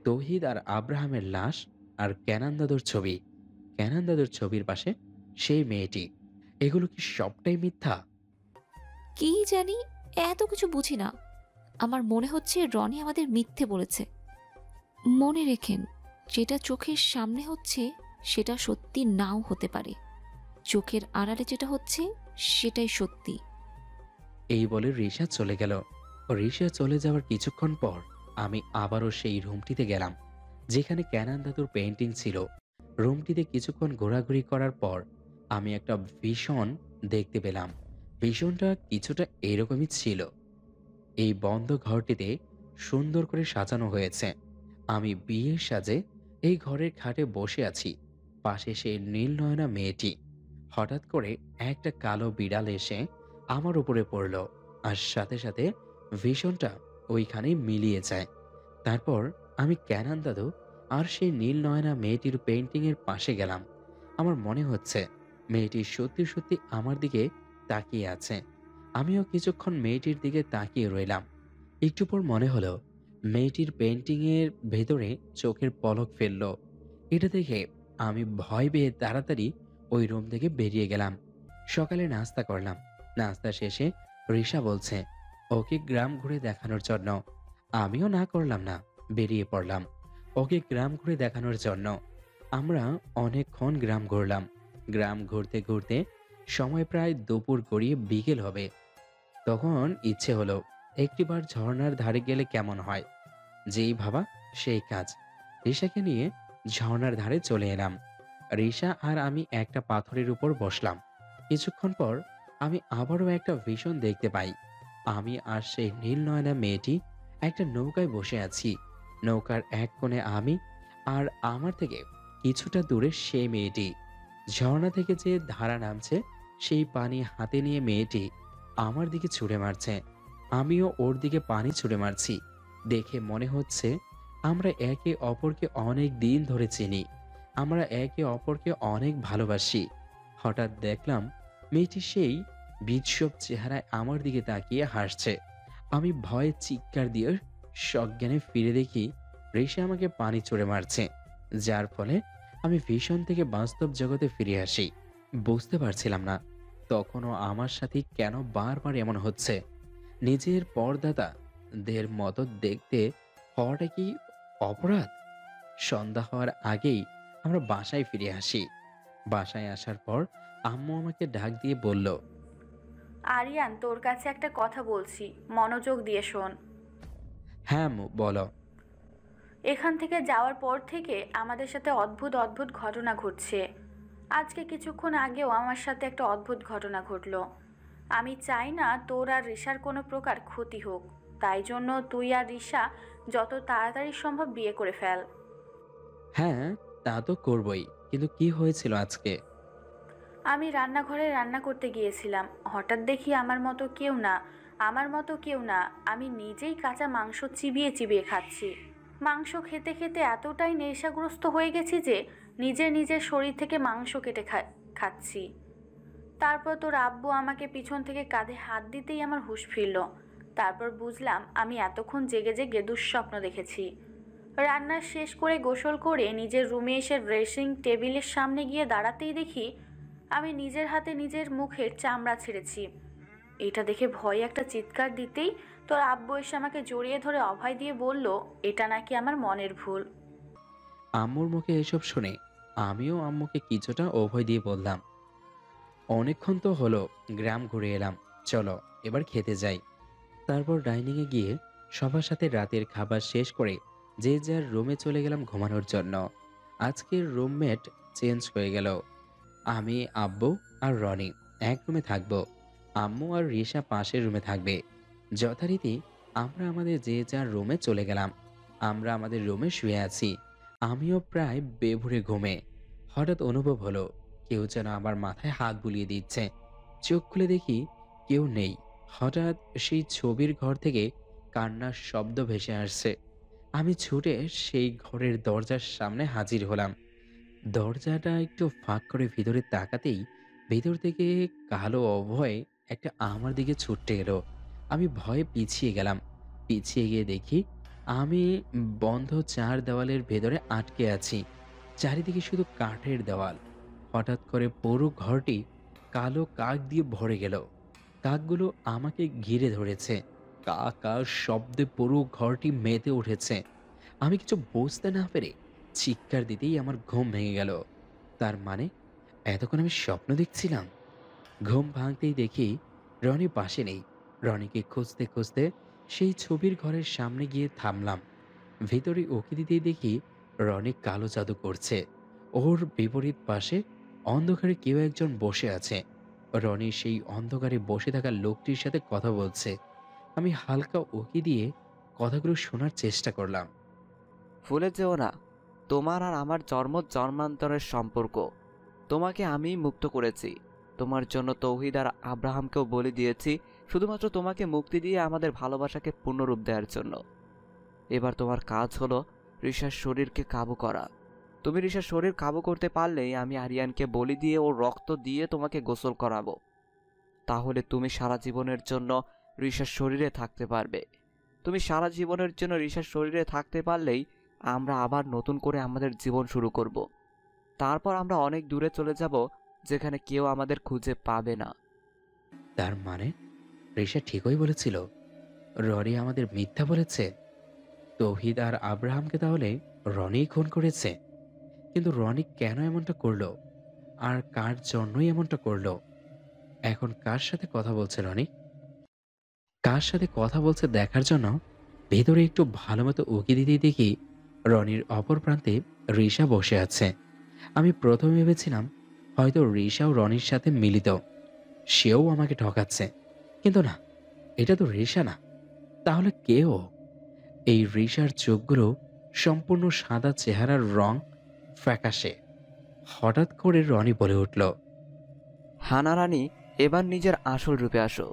তৌহিদ আর আব্রাহামের লাশ আর ক্যানান দাদুর ছবি, ক্যানান দাদুর ছবির পাশে সেই মেয়েটি, এগুলো কি সবটাই মিথ্যা? কি জানি, এত কিছু বুঝি না। আমার মনে হচ্ছে রনি আমাদের মিথ্যে বলেছে। মনে রেখেন, যেটা চোখের সামনে হচ্ছে সেটা সত্যি নাও হতে পারে। চোখের আড়ালে যেটা হচ্ছে সেটাই সত্যি। এই বলে রিশা চলে গেল। রিশা চলে যাওয়ার কিছুক্ষণ পর আমি আবারও সেই রুমটিতে গেলাম যেখানে ক্যানান দাদুর পেইন্টিং ছিল। রুমটিতে কিছুক্ষণ ঘোরাঘুরি করার পর আমি একটা ভীষণ দেখতে পেলাম। ভীষণটা কিছুটা এরকমই ছিল। এই বন্ধ ঘরটিতে সুন্দর করে সাজানো হয়েছে। আমি বিয়ের সাজে এই ঘরের খাটে বসে আছি। পাশে সেই নীল নয়না মেয়েটি। হঠাৎ করে একটা কালো বিড়াল এসে আমার উপরে পড়ল আর সাথে সাথে ভীষণটা ওইখানেই মিলিয়ে যায়। তারপর আমি ক্যানান দাদু আর সেই নীল নয়না মেয়েটির পেইন্টিংয়ের পাশে গেলাম। আমার মনে হচ্ছে মেয়েটি সত্যি সত্যি আমার দিকে তাকিয়ে আছে। আমিও কিছুক্ষণ মেয়েটির দিকে তাকিয়ে রইলাম। একটু পর মনে হলো মেয়েটির পেইন্টিংয়ের ভেতরে চোখের পলক ফেলল। এটা দেখে আমি ভয় পেয়ে তাড়াতাড়ি ওই রুম থেকে বেরিয়ে গেলাম। সকালে নাস্তা করলাম। নাস্তা শেষে রিশা বলছে ওকে গ্রাম ঘুরে দেখানোর জন্য। আমিও না করলাম না, বেরিয়ে পড়লাম ওকে গ্রাম ঘুরে দেখানোর জন্য। আমরা অনেকক্ষণ গ্রাম ঘুরলাম। গ্রাম ঘুরতে ঘুরতে সময় প্রায় দুপুর গড়িয়ে বিকেল হবে। তখন ইচ্ছে হলো একটিবার ঝর্ণার ধারে গেলে কেমন হয়। যেই ভাবা সেই কাজ। রিশাকে নিয়ে ঝর্ণার ধারে চলে এলাম। রিশা আর আমি একটা পাথরের উপর বসলাম। কিছুক্ষণ পর আমি আবারও একটা ভিশন দেখতে পাই। আমি আর সেই নীল নয়না মেয়েটি একটা নৌকায় বসে আছি। নৌকার এক কোণে আমি, আর আমার থেকে কিছুটা দূরে সেই মেয়েটি। ঝর্ণা থেকে যে ধারা নামছে সেই পানি হাতে নিয়ে মেয়েটি আমার দিকে ছুঁড়ে মারছে। আমিও ওর দিকে পানি ছুঁড়ে মারছি। দেখে মনে হচ্ছে আমরা একে অপরকে অনেক দিন ধরে চিনি, আমরা একে অপরকে অনেক ভালোবাসি। হঠাৎ দেখলাম মেয়েটি সেই বিদ্রূপ চেহারায় আমার দিকে তাকিয়ে হাসছে। আমি ভয়ে চিৎকার দিয়ে সজ্ঞানে ফিরে দেখি ঋষি আমাকে পানি ছুঁড়ে মারছে, যার ফলে আমি ভীষণ থেকে বাস্তব জগতে ফিরে আসি। বুঝতে পারছিলাম না তখনও আমার সাথে কেন বারবার এমন হচ্ছে। নিজের পরদাদাদের মতো দেখতে হওয়াটা কি অপরাধ? সন্ধ্যা হওয়ার আগেই আমরা বাসায় ফিরে আসি। বাসায় আসার পর আম্মু আমাকে ডাক দিয়ে বলল, আরিয়ান, তোর কাছে একটা কথা বলছি, মনোযোগ দিয়ে শোন। হ্যাঁ আম্মু বলো। এখান থেকে যাওয়ার পর থেকে আমাদের সাথে অদ্ভুত অদ্ভুত ঘটনা ঘটছে। আজকে কিছুক্ষণ আগেও আমার সাথে একটা অদ্ভুত ঘটনা ঘটলো। আমি চাই না তোর আর রিশার কোনো প্রকার ক্ষতি হোক, তাই জন্য তুই আর রিশা যত তাড়াতাড়ি সম্ভব বিয়ে করে ফেল। হ্যাঁ তা তো করবই, কিন্তু কি হয়েছিল আজকে? আমি রান্নাঘরে রান্না করতে গিয়েছিলাম, হঠাৎ দেখি আমার মতো কেউ না, আমি নিজেই কাঁচা মাংস চিবিয়ে চিবিয়ে খাচ্ছি। মাংস খেতে খেতে এতটাই নেশাগ্রস্ত হয়ে গেছি যে নিজের শরীর থেকে মাংস কেটে খাচ্ছি। তারপর তোর আব্বু আমাকে পিছন থেকে কাঁধে হাত দিতেই আমার হুঁশ ফিরল। তারপর বুঝলাম আমি এতক্ষণ জেগে জেগে দুঃস্বপ্ন দেখেছি। রান্না শেষ করে গোসল করে নিজের রুমে এসে ড্রেসিং টেবিলের সামনে গিয়ে দাঁড়াতেই দেখি আমি নিজের হাতে নিজের মুখের চামড়া ছেড়েছি। এটা দেখে ভয়ে একটা চিৎকার দিতেই তোর আব্বু এসে আমাকে জড়িয়ে ধরে অভয় দিয়ে বলল, এটা নাকি আমার মনের ভুল। আম্মুর মুখে এসব শুনে আমিও আম্মুকে কিছুটা অভয় দিয়ে বললাম, অনেকক্ষণ তো হলো গ্রাম ঘুরে এলাম, চলো এবার খেতে যাই। তারপর ডাইনিংয়ে গিয়ে সবার সাথে রাতের খাবার শেষ করে যে যার রুমে চলে গেলাম ঘুমানোর জন্য। আজকের রুমমেট চেঞ্জ হয়ে গেল। আমি, আব্বু আর রনি এক রুমে থাকবো, আম্মু আর রিশা পাশের রুমে থাকবে। যথারীতি আমরা আমাদের যে যার রুমে চলে গেলাম। আমরা আমাদের রুমে শুয়ে আছি। আমিও প্রায় বেভুরে ঘুমে। হঠাৎ অনুভব হলো কেউ যেন আমার মাথায় হাত বুলিয়ে দিচ্ছে। চোখ খুলে দেখি কেউ নেই। হঠাৎ সেই ছবির ঘর থেকে কান্নার শব্দ ভেসে আসছে। আমি ছুটে সেই ঘরের দরজার সামনে হাজির হলাম। দরজাটা একটু ফাঁক করে ভিতরে তাকাতেই ভেতর থেকে কালো অভয় একটা আমার দিকে ছুটে এলো। আমি ভয়ে পিছিয়ে গেলাম। পিছিয়ে গিয়ে দেখি আমি বন্ধ চার দেওয়ালের ভেতরে আটকে আছি। চারিদিকে শুধু কাঠের দেওয়াল। হঠাৎ করে পুরো ঘরটি কালো কাক দিয়ে ভরে গেল। কাকগুলো আমাকে ঘিরে ধরেছে। কা কা শব্দে পুরো ঘরটি মেতে উঠেছে। আমি কিছু বুঝতে না পেরে চিৎকার দিতেই আমার ঘুম ভেঙে গেল। তার মানে এতক্ষণ আমি স্বপ্ন দেখছিলাম। ঘুম ভাঙতেই দেখি রনি পাশে নেই। রনিকে খুঁজতে খুঁজতে সেই ছবির ঘরের সামনে গিয়ে থামলাম। ভিতরে ওকে দিতেই দেখি রনি কালো জাদু করছে। ওর বিপরীত পাশে অন্ধকারে কেউ একজন বসে আছে। রনি সেই অন্ধকারে বসে থাকা লোকটির সাথে কথা বলছে। আমি হালকা উকি দিয়ে কথাগুলো শোনার চেষ্টা করলাম। ভুলে যেও না, তোমার আর আমার জন্মান্তরের সম্পর্ক। তোমাকে আমিই মুক্ত করেছি। তোমার জন্য তৌহিদ আর আব্রাহামকেও বলে দিয়েছি, শুধুমাত্র তোমাকে মুক্তি দিয়ে আমাদের ভালোবাসাকে পূর্ণরূপ দেওয়ার জন্য। এবার তোমার কাজ হলো রিশার শরীরকে কাবু করা। তুমি রিশার শরীর কাবু করতে পারলেই আমি আরিয়ানকে বলি দিয়ে ওর রক্ত দিয়ে তোমাকে গোসল করাবো। তাহলে তুমি সারা জীবনের জন্য রিশার শরীরে থাকতে পারবে। তুমি সারা জীবনের জন্য রিশার শরীরে থাকতে পারলেই আমরা আবার নতুন করে আমাদের জীবন শুরু করব। তারপর আমরা অনেক দূরে চলে যাব, যেখানে কেউ আমাদের খুঁজে পাবে না। তার মানে রিশা ঠিকই বলেছিল, রনি আমাদের মিথ্যা বলেছে। তৌহিদ আর আব্রাহামকে তাহলে রনিই খুন করেছে। কিন্তু রনি কেন এমনটা করলো? আর কার জন্যই এমনটা করলো? এখন কার সাথে কথা বলছে রনি? কার সাথে কথা বলছে দেখার জন্য ভেতরে একটু ভালো মতো উকি দিতেই দেখি রনির অপর প্রান্তে রিশা বসে আছে। আমি প্রথমে ভেবেছিলাম হয়তো রিশাও রনির সাথে মিলিত, সেও আমাকে ঠকাচ্ছে। কিন্তু না, এটা তো রিশা না। তাহলে কে ও? এই রিশার চোখগুলো সম্পূর্ণ সাদা, চেহারার রং ফ্যাকাশে। হঠাৎ করে রনি বলে উঠল, হানা রানী, এবার নিজের আসল রূপে আসো।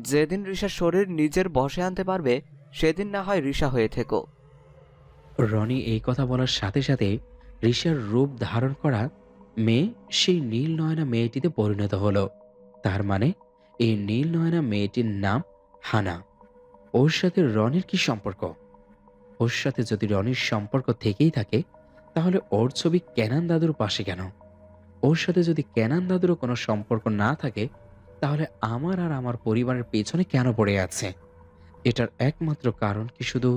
যেদিন রিশার শরীর নিজের বশে আনতে পারবে সেদিন না হয় রিশা হয়ে থেকো। রনি এই কথা বলার সাথে সাথে রিশার রূপ ধারণ করা মেয়ে সেই নীল নয়না মেয়েটিতে পরিণত হলো। তার মানে এই নীল নয়না মেয়েটির নাম হানা। ওর সাথে রনির কি সম্পর্ক? ওর সাথে যদি রনির সম্পর্ক থেকেই থাকে, তাহলে ওর ছবি ক্যানান দাদুর পাশে কেন? ওর সাথে যদি ক্যানান দাদুরও কোনো সম্পর্ক না থাকে, তাহলে আমার আর আমার পরিবারের পেছনে কেন পড়ে আছে? এটার একমাত্র কারণ কি শুধু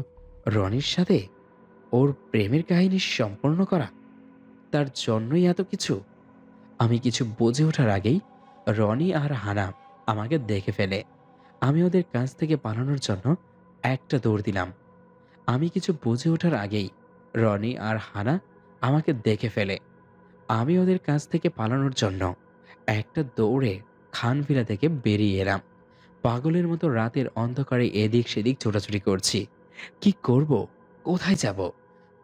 রনির সাথে ওর প্রেমের কাহিনী সম্পূর্ণ করা? তার জন্যই এত কিছু? আমি কিছু বুঝে ওঠার আগেই রনি আর হানা আমাকে দেখে ফেলে। আমি ওদের কাছ থেকে পালানোর জন্য একটা দৌড় দিলাম। আমি কিছু বুঝে ওঠার আগেই রনি আর হানা আমাকে দেখে ফেলে। আমি ওদের কাছ থেকে পালানোর জন্য একটা দৌড়ে খানভিলা থেকে বেরিয়ে এলাম। পাগলের মতো রাতের অন্ধকারে এদিক সেদিক ছোটাছুটি করছি। কি করব? কোথায় যাব?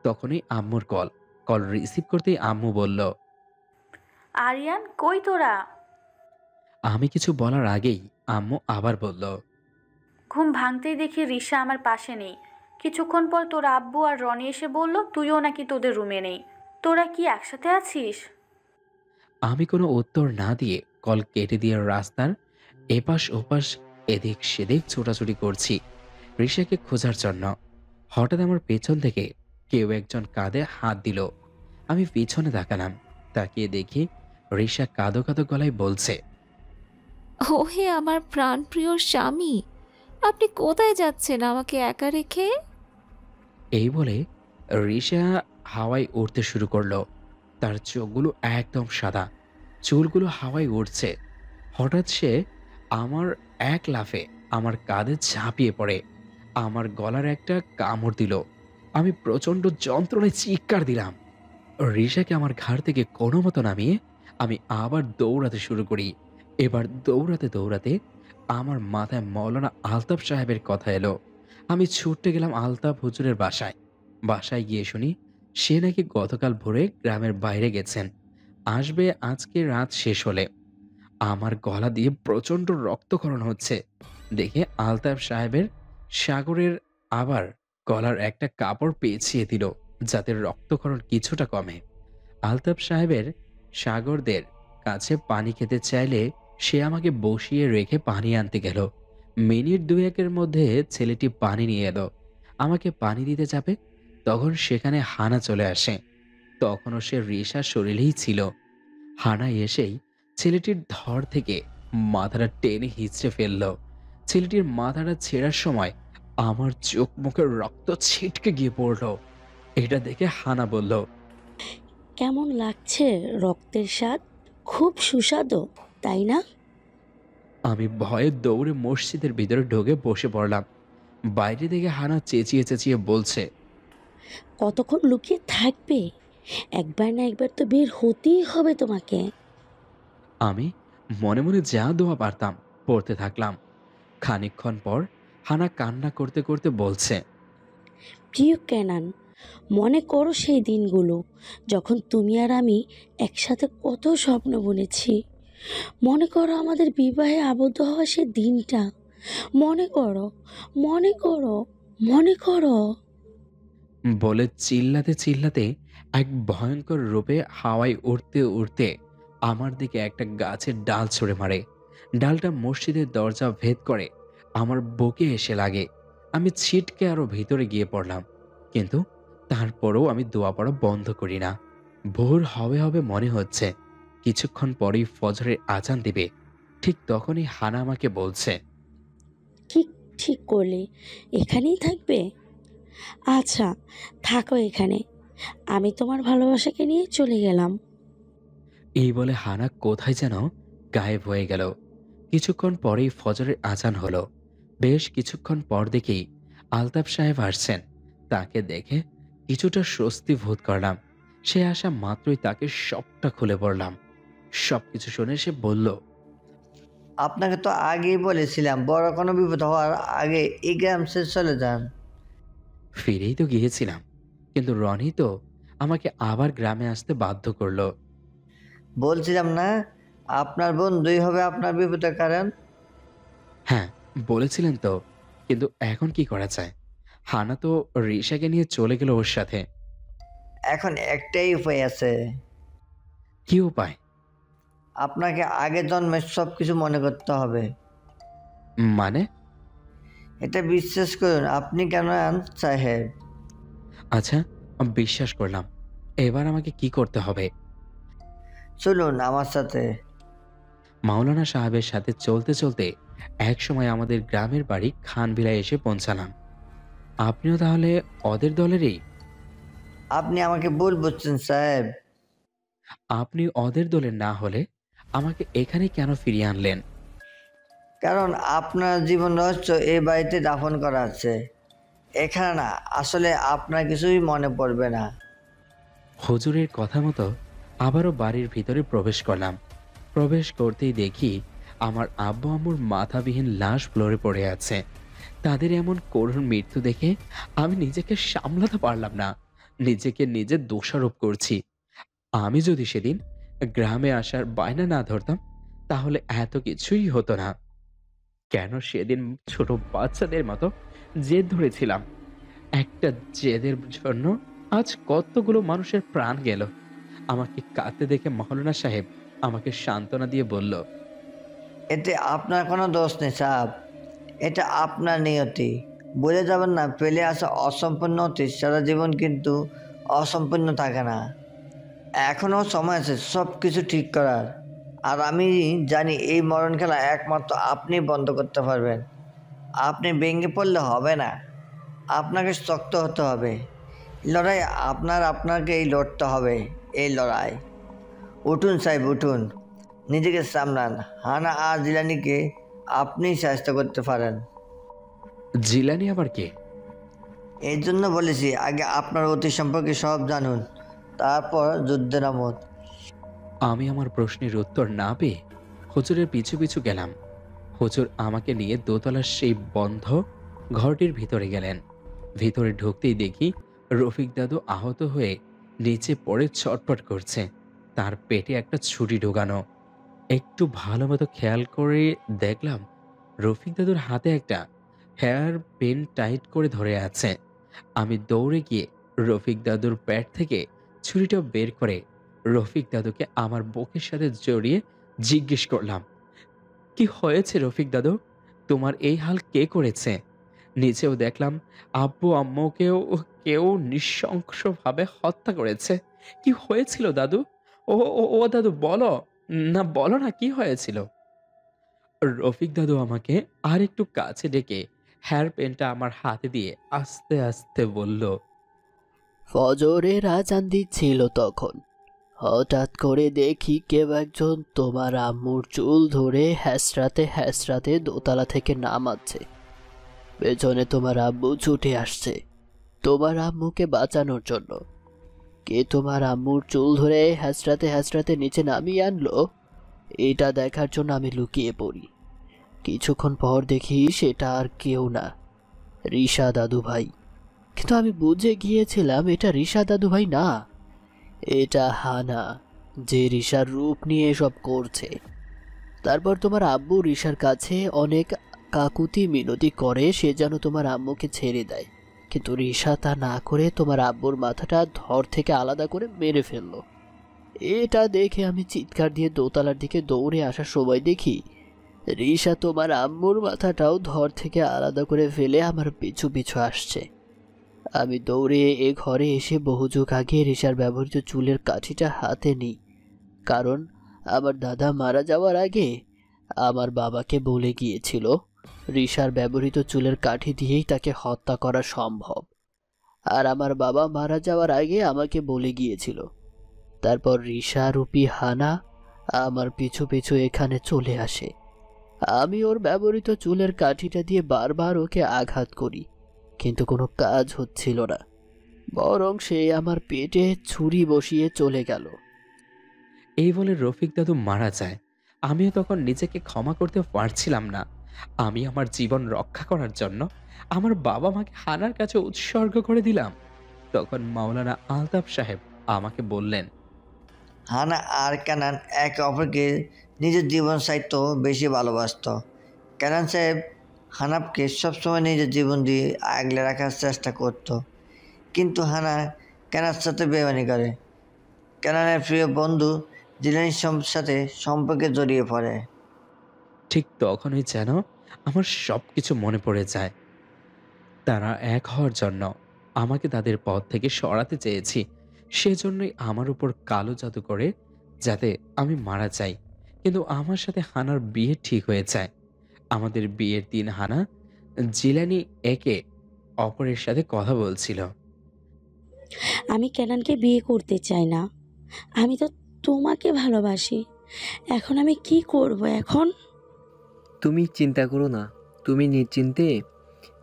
তখনই আম্মুর কল। কল রিসিভ করতেই আম্মু বলল, আরিয়ান, কই তোরা? আমি কিছু বলার আগেই আম্মু আবার বলল, ঘুম ভাঙতেই দেখি রিশা আমার পাশে নেই। কিছুক্ষণ পর তোর আব্বু আর রনি এসে বলল তুইও নাকি তোদের রুমে নেই। তোরা কি একসাথে আছিস? আমি কোনো উত্তর না দিয়ে কল কেটে দিয়ে রাস্তার এপাশ ওপাশ এদিক সেদিক ছোটাছুটি করছি রিশাকে খোঁজার জন্য। হঠাৎ আমার পেছন থেকে কেউ একজন কাঁধে হাত দিল। আমি পিছনে তাকালাম। তাকিয়ে দেখি রিশা কাঁদো কাঁদো গলায় বলছে, ও হে আমার প্রাণপ্রিয় স্বামী, আপনি কোথায় যাচ্ছেন আমাকে একা রেখে? এই বলে রিশা হাওয়ায় উড়তে শুরু করলো। তার চোখগুলো একদম সাদা, চুলগুলো হাওয়ায় উড়ছে। হঠাৎ সে আমার এক লাফে আমার কাঁধে ঝাঁপিয়ে পড়ে আমার গলার একটা কামড় দিল। আমি প্রচণ্ড যন্ত্রণায় চিৎকার দিলাম। রিশাকে আমার ঘাড় থেকে কোনো মতো নামিয়ে আমি আবার দৌড়াতে শুরু করি। এবার দৌড়াতে দৌড়াতে আমার মাথায় মৌলানা আলতাফ সাহেবের কথা এলো। আমি ছুটতে গেলাম আলতাফ হুজুরের বাসায়। বাসায় গিয়ে শুনি সে নাকি গতকাল ভোরে গ্রামের বাইরে গেছেন, আসবে আজকে রাত শেষ হলে। আমার গলা দিয়ে প্রচণ্ড রক্তক্ষরণ হচ্ছে দেখে আলতাফ সাহেবের সাগরের আবার গলার একটা কাপড় পেঁচিয়ে দিল যাতে রক্তক্ষরণ কিছুটা কমে। আলতাফ সাহেবের সাগরদের কাছে পানি খেতে চাইলে সে আমাকে বসিয়ে রেখে পানি আনতে গেল। মিনিট দুয়েকের মধ্যে ছেলেটি পানি নিয়ে এলো। আমাকে পানি দিতে যাবে, তখন সেখানে হানা চলে আসে। তখনও সে রিশার শরীরেই ছিল। হানা এসেই ছেলেটির ধর থেকে মাথাটা টেনে হিঁচড়ে ফেলল। ছেলেটির মাথাটা ছেঁড়ার সময় আমার চোখ মুখের রক্ত ছিটকে গিয়ে পড়ল। এটা দেখে হানা বলল, কেমন লাগছে রক্তের স্বাদ? খুব সুস্বাদু, তাই না? আমি ভয়ে দৌড়ে মসজিদের ভিতরে ঢুকে বসে পড়লাম। বাইরে থেকে হানা চেঁচিয়ে চেঁচিয়ে বলছে, কতক্ষণ লুকিয়ে থাকবে? একবার না একবার তো বের হতেই হবে তোমাকে। আমি মনে মনে যা দোয়া পারতাম পড়তে থাকলাম। খানিকক্ষণ পর হানা কান্না করতে করতে বলছে, প্রিয় ক্যানান, মনে করো সেই দিনগুলো যখন তুমি আর আমি একসাথে কত স্বপ্ন বুনেছি। মনে করো আমাদের বিবাহে আবদ্ধ হওয়া সে দিনটা। মনে করো, মনে করো, মনে করো। বলে চিল্লাতে চিল্লাতে এক ভয়ঙ্কর রূপে হাওয়ায় উড়তে উড়তে আমার দিকে একটা গাছের ডাল ছুঁড়ে মারে। ডালটা মসজিদের দরজা ভেদ করে আমার বুকে এসে লাগে। আমি ছিটকে আরো ভিতরে গিয়ে পড়লাম, কিন্তু তারপরেও আমি দোয়া পড়া বন্ধ করি না। ভোর হবে হবে মনে হচ্ছে। কিছুক্ষণ পরেই ফজরের আজান দিবে। ঠিক তখনই হানা আমাকে বলছে, কি ঠিক করলে? এখানেই থাকবে? আচ্ছা, থাকো এখানে। আমি তোমার ভালোবাসাকে নিয়ে চলে গেলাম। এই বলে হানা কোথায় যেন গায়েব হয়ে গেল। কিছুক্ষণ পরেই ফজরের আজান হলো। বেশ কিছুক্ষণ পর দেখেই আলতাফ সাহেব আসছেন। তাকে দেখে কিছুটা স্বস্তি বোধ করলাম। সে আসা মাত্রই তাকে সবটা খুলে পড়লাম। সবকিছু শুনে সে বলল, আপনাকে তো আগেই বলেছিলাম বড় কোনো বিপদ হওয়ার আগে এই গ্রাম ছেড়ে চলে যান। ফিরেই তো গিয়েছিলাম, কিন্তু রনি তো আমাকে আবার গ্রামে আসতে বাধ্য করলো। বলছিলাম না, আপনার বন্ধুই হবে আপনার বিপদের কারণ। হ্যাঁ, বলেছিলেন তো, কিন্তু এখন কি করা যায়? হানা তো রিশাকে নিয়ে চলে গেল ওর সাথে। এখন একটাই উপায় আছে। কি উপায়? আপনাকে আগের জন্মের সব কিছু মনে করতে হবে। মানে? এটা বিশ্বাস করুন, আপনি কেন সাহেব। আচ্ছা, বিশ্বাস করলাম। এবার আমাকে কি করতে হবে? চলুন আমার সাথে। মাওলানা সাহেবের সাথে চলতে চলতে একসময় আমাদের গ্রামের বাড়ি খানবিলায় এসে পৌঁছালাম। আপনিও তাহলে ওদের দলেরই? আপনি আমাকে ভুল বুঝছেন সাহেব। আপনি ওদের দলের না হলে আমাকে এখানে কেন ফিরিয়ে আনলেন? কারণ আপনার জীবন রহস্য এই বাড়িতে দাফন করা আছে। এখানে না, আসলে আপনার কিছুই মনে পড়বে না। হুজুরের কথা মতো আবারও বাড়ির ভিতরে প্রবেশ করলাম। প্রবেশ করতেই দেখি আমার আব্বু আম্মুর মাথাবিহীন লাশ ফ্লোরে পড়ে আছে। তাদের এমন করুণ মৃত্যু দেখে আমি নিজেকে সামলাতে পারলাম না। নিজেকে নিজে দোষারোপ করছি। আমি যদি সেদিন গ্রামে আসার বায়না না ধরতাম, তাহলে এত কিছুই হতো না। কেন সেদিন ছোট বাচ্চাদের মতো জেদ ধরেছিলাম? একটা জেদের জন্য আজ কতগুলো মানুষের প্রাণ গেল। আমাকে কাঁদতে দেখে মাওলানা সাহেব আমাকে সান্ত্বনা দিয়ে বলল, এতে আপনার কোনো দোষ নেই সাহেব, এটা আপনার নিয়তি। বলে যাবেন না, ফেলে আসা অসম্পূর্ণ অতীত সারা জীবন কিন্তু অসম্পূর্ণ থাকে না। এখনও সময় আছে সব কিছু ঠিক করার। আর আমি জানি এই মরণ খেলা একমাত্র আপনি বন্ধ করতে পারবেন। আপনি ভেঙে পড়লে হবে না, আপনাকে শক্ত হতে হবে। লড়াই আপনাকেই লড়তে হবে। এই লড়াই। উঠুন সাহেব, উঠুন, নিজেকে সামলান। হানা আর জিলানিকে আপনি সাহায্য করতে পারেন। জিলানি আবার কে? এই জন্য বলেছি, আগে আপনার অতীত সম্পর্কে সব জানুন, তারপর যুদ্ধের আমোদ। আমি আমার প্রশ্নের উত্তর না পেয়ে হুজুরের পিছু পিছু গেলাম। হুজুর আমাকে নিয়ে দোতলার সেই বন্ধ ঘরটির ভিতরে গেলেন। ভিতরে ঢুকতেই দেখি রফিক দাদু আহত হয়ে নিচে পড়ে ছটফট করছে। তার পেটে একটা ছুরি ঢোকানো। একটু ভালো মতো খেয়াল করে দেখলাম রফিক দাদুর হাতে একটা হেয়ার পেন টাইট করে ধরে আছে। আমি দৌড়ে গিয়ে রফিক দাদুর পেট থেকে ছুরিটা বের করে রফিক দাদুকে আমার বুকের সাথে জড়িয়ে জিজ্ঞেস করলাম, কি হয়েছে রফিক দাদু? তোমার এই হাল কে করেছে? নিচেও দেখলাম আব্বু আম্মুকেও কেউ নৃশংসভাবে হত্যা করেছে। কি হয়েছিল দাদু? ও ও ও দাদু বলো না, বলো না কি হয়েছিল? রফিক দাদু আমাকে আর একটু কাছে ডেকে হেয়ার পেনটা আমার হাতে দিয়ে আস্তে আস্তে বলল, ফজরের আজান দিচ্ছিল তখন হঠাৎ করে দেখি কেউ একজন তোমার আম্মুর চুল ধরে হ্যাঁচড়াতে হ্যাঁচড়াতে দোতলা থেকে নামাচ্ছে। পেছনে তোমার আব্বু ছুটে আসছে তোমার আম্মুকে বাঁচানোর জন্য। কে তোমার আম্মুর চুল ধরে হ্যাঁচড়াতে হ্যাঁচড়াতে নিচে নামিয়ে আনলো, এটা দেখার জন্য আমি লুকিয়ে পড়ি। কিছুক্ষণ পর দেখি সেটা আর কেউ না, রিশা দাদু ভাই। কিন্তু আমি বুঝে গিয়েছিলাম এটা রিশা দাদু ভাই না, এটা হানা, যে রিশার রূপ নিয়ে এসব করছে। তারপর তোমার আব্বু রিশার কাছে অনেক কাকুতি মিনতি করে সে যেন তোমার আম্মুকে ছেড়ে দেয়, কিন্তু রিশা তা না করে তোমার আব্বুর মাথাটা ধর থেকে আলাদা করে মেরে ফেললো। এটা দেখে আমি চিৎকার দিয়ে দোতলার দিকে দৌড়ে আসার সময় দেখি রিশা তোমার আম্মুর মাথাটাও ধর থেকে আলাদা করে ফেলে আমার পিছু পিছু আসছে। আমি দৌড়ে এ ঘরে এসে বহুযুগ আগে রিশার ব্যবহৃত চুলের কাঠিটা হাতে নিই, কারণ আমার দাদা মারা যাওয়ার আগে আমার বাবাকে বলে গিয়েছিল রিশার ব্যবহৃত চুলের কাঠি দিয়েই তাকে হত্যা করা সম্ভব। আর আমার বাবা মারা যাওয়ার আগে আমাকে বলে গিয়েছিল তারপর রিশা রূপী হানা আমার পিছু পিছু এখানে চলে আসে। আমি ওর ব্যবহৃত চুলের কাঠিটা দিয়ে বারবার ওকে আঘাত করি, কিন্তু কোনো কাজ হচ্ছিল না, বরং সে আমার পেটে ছুরি বসিয়ে চলে গেল। এই বলে রফিক দাদু মারা যায়। আমিও তখন নিজেকে ক্ষমা করতে পারছিলাম না। আমি আমার জীবন রক্ষা করার জন্য আমার বাবা মাকে হানার কাছে উৎসর্গ করে দিলাম। তখন মাওলানা আলতাফ সাহেব আমাকে বললেন, হানা আর কানান একে অপরকে নিজের জীবন চাইতো বেশি ভালোবাসত। কানান সাহেব হানাবকে সবসময় নিজের জীবন দিয়ে আগলে রাখার চেষ্টা করত, কিন্তু হানা কানার সাথে বেমানি করে। কানানের প্রিয় বন্ধু জিলানির সাথে সম্পর্কে জড়িয়ে পড়ে। ঠিক তখনই যেন আমার সবকিছু মনে পড়ে যায়। তারা এক হওয়ার জন্য আমাকে তাদের পথ থেকে সরাতে চেয়েছি। সেজন্যই আমার উপর কালো জাদু করে যাতে আমি মারা যাই। কিন্তু আমার সাথে হানার বিয়ে ঠিক হয়ে যায়। আমাদের বিয়ের দিন হানা জিলানি একে অপরের সাথে কথা বলছিল। আমি কেনানকে বিয়ে করতে চাই না। আমি তো তোমাকে ভালোবাসি। এখন আমি কি করব এখন? তুমি চিন্তা করো না, তুমি নিশ্চিন্তে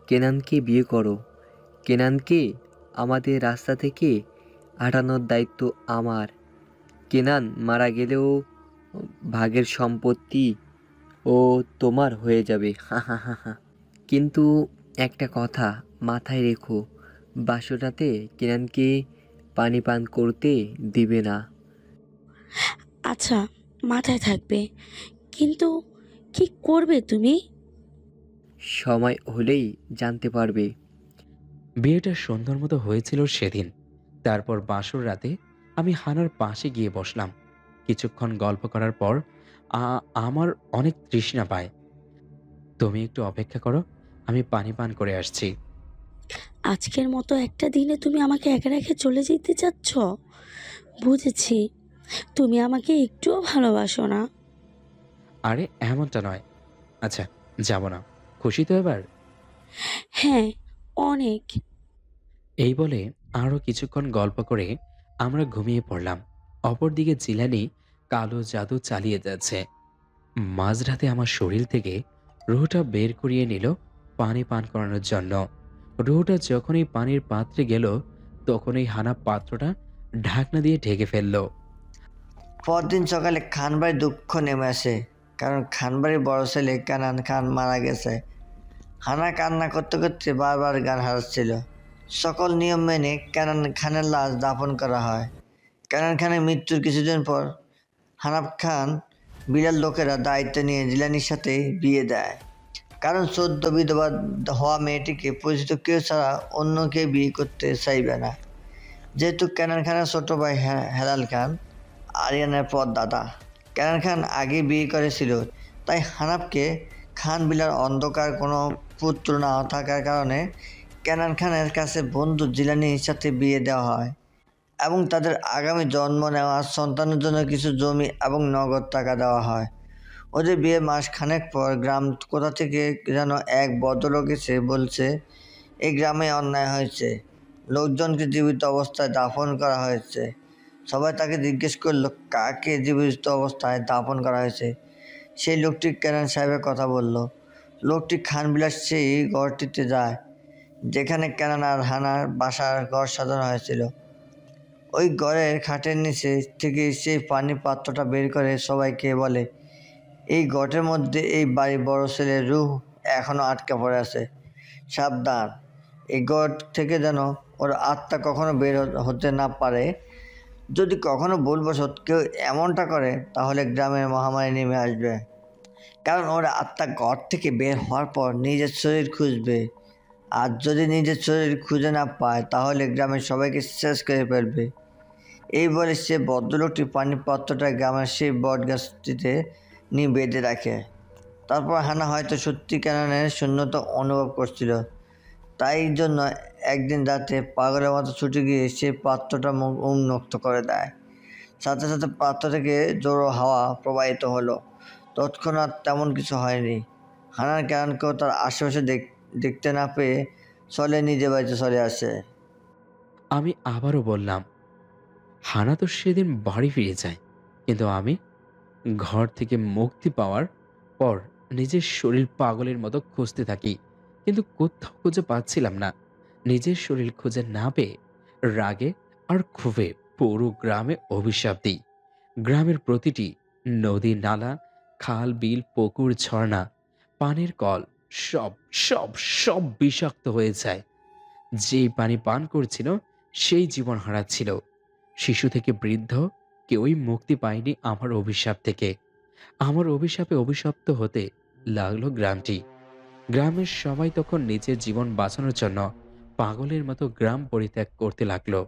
কেনানকে বিয়ে করো। কেনানকে আমাদের রাস্তা থেকে হটানোর দায়িত্ব আমার। কেনান মারা গেলেও ভাগের সম্পত্তি ও তোমার হয়ে যাবে। হা হা হা হা। কিন্তু একটা কথা মাথায় রেখো, বাসটাতে কেনানকে পানি পান করতে দিবে না। আচ্ছা, মাথায় থাকবে। কিন্তু কি করবে তুমি? সময় হলেই জানতে পারবে। বিয়েটা সুন্দর মতো হয়েছিল সেদিন। তারপর বাসর রাতে আমি হানার পাশে গিয়ে বসলাম। কিছুক্ষণ গল্প করার পর আমার অনেক তৃষ্ণা পায়। তুমি একটু অপেক্ষা করো, আমি পানি পান করে আসছি। আজকের মতো একটা দিনে তুমি আমাকে একা রেখে চলে যেতে চাচ্ছ? বুঝেছি, তুমি আমাকে একটুও ভালোবাসো না। আরে এমনটা নয়। আচ্ছা, যাব না। খুশি তো এবার? হ্যাঁ, অনেক। এই বলে আরো কিছুক্ষণ গল্প করে আমরা ঘুমিয়ে পড়লাম। অপরদিকে জিলানি কালো জাদু চালিয়ে যাচ্ছে। মাঝরাতে আমার শরীর থেকে রুহটা বের করিয়ে নিল পানি পান করানোর জন্য। রুহটা যখনই পানির পাত্রে গেল তখনই হানা পাত্রটা ঢাকনা দিয়ে ঢেকে ফেলল। পরদিন সকালে খানবাড়ির দুঃখ নেমে আসে, কারণ খানবাড়ির বড় ছেলে কানান খান মারা গেছে। হানা কান্না করতে করতে বারবার গান হারাচ্ছিল। সকল নিয়ম মেনে কানান খানের লাশ দাফন করা হয়। কানান খানের মৃত্যুর কিছুদিন পর হানাব খান বিলাল লোকেরা দায়িত্ব নিয়ে জিলানির সাথে বিয়ে দেয়, কারণ সদ্য বিধবা হওয়া মেয়েটিকে পরিচিত কেউ ছাড়া অন্য কেউ বিয়ে করতে চাইবে না। যেহেতু কানান খানের ছোট ভাই হেলাল খান আরিয়ানের পরদাদা, কানান খান আগে বিয়ে করেছিল, তাই হানাবকে খান বিলার অন্ধকার কোনো পুত্র না থাকার কারণে কানান খানের কাছে বন্ধু জিলানির সাথে বিয়ে দেওয়া হয় এবং তাদের আগামী জন্ম নেওয়া সন্তানের জন্য কিছু জমি এবং নগদ টাকা দেওয়া হয়। ওদের বিয়ে মাস খানেক পর গ্রাম কোথা থেকে যেন এক ভদ্রলোক এসে বলছে এই গ্রামে অন্যায় হয়েছে, লোকজনকে জীবিত অবস্থায় দাফন করা হয়েছে। সবাই তাকে জিজ্ঞেস করলো কাকে জীবিত অবস্থায় দাফন করা হয়েছে। সেই লোকটি কানান সাহেবের কথা বলল। লোকটি খানবিলাস সেই ঘরটিতে যায় যেখানে কানান আর হানার বাসার ঘর সাজানো হয়েছিল। ওই ঘরের খাটের নিচে থেকে সেই পানির পাত্রটা বের করে সবাইকে বলে, এই ঘটের মধ্যে এই বাড়ির বড় ছেলের রূহ এখনও আটকে পড়ে আছে। সাবধান, এই ঘর থেকে যেন ওর আত্মা কখনো বের হতে না পারে। যদি কখনো ভুলবশত কেউ এমনটা করে তাহলে গ্রামের মহামারী নেমে আসবে, কারণ ওর আত্মা ঘর থেকে বের হওয়ার পর নিজের শরীর খুঁজবে, আর যদি নিজের শরীর খুঁজে না পায় তাহলে গ্রামের সবাইকে শেষ করে ফেলবে। এই বলে সে ভদ্রলোকটি পানির পাত্রটা গ্রামের সেই বট গাছটিতে নিয়ে বেঁধে রাখে। তারপর হানা হয়তো সত্যি কানানের শূন্যতা অনুভব করছিল, তাই জন্য একদিন রাতে পাগলের মতো ছুটে গিয়ে সেই পাত্রটা মুখ উন্মুক্ত করে দেয়। সাথে সাথে পাত্র থেকে জোরো হাওয়া প্রবাহিত হলো। তৎক্ষণাৎ তেমন কিছু হয়নি। হানার কানানকেও তার আশেপাশে দেখতে না পেয়ে চলে নিজে বাড়িতে চলে আসে। আমি আবারও বললাম, হানা তো সেদিন বাড়ি ফিরে যায়, কিন্তু আমি ঘর থেকে মুক্তি পাওয়ার পর নিজের শরীর পাগলের মতো খুঁজতে থাকি, কিন্তু কোথাও খুঁজে পাচ্ছিলাম না। নিজের শরীর খুঁজে না পেয়ে রাগে আর ক্ষোভে পুরো গ্রামে অভিশাপ দিই। গ্রামের প্রতিটি নদী, নালা, খাল, বিল, পুকুর, ঝর্ণা, পানির কল সব সব সব বিষাক্ত হয়ে যায়। যেই পানি পান করছিল সেই জীবন হারাচ্ছিল। শিশু থেকে বৃদ্ধ কেউই মুক্তি পায়নি আমার অভিশাপ থেকে। আমার অভিশাপে অভিশপ্ত হতে লাগলো গ্রামটি। গ্রামের সবাই তখন নিজের জীবন বাঁচানোর জন্য পাগলের মতো গ্রাম পরিত্যাগ করতে লাগলো।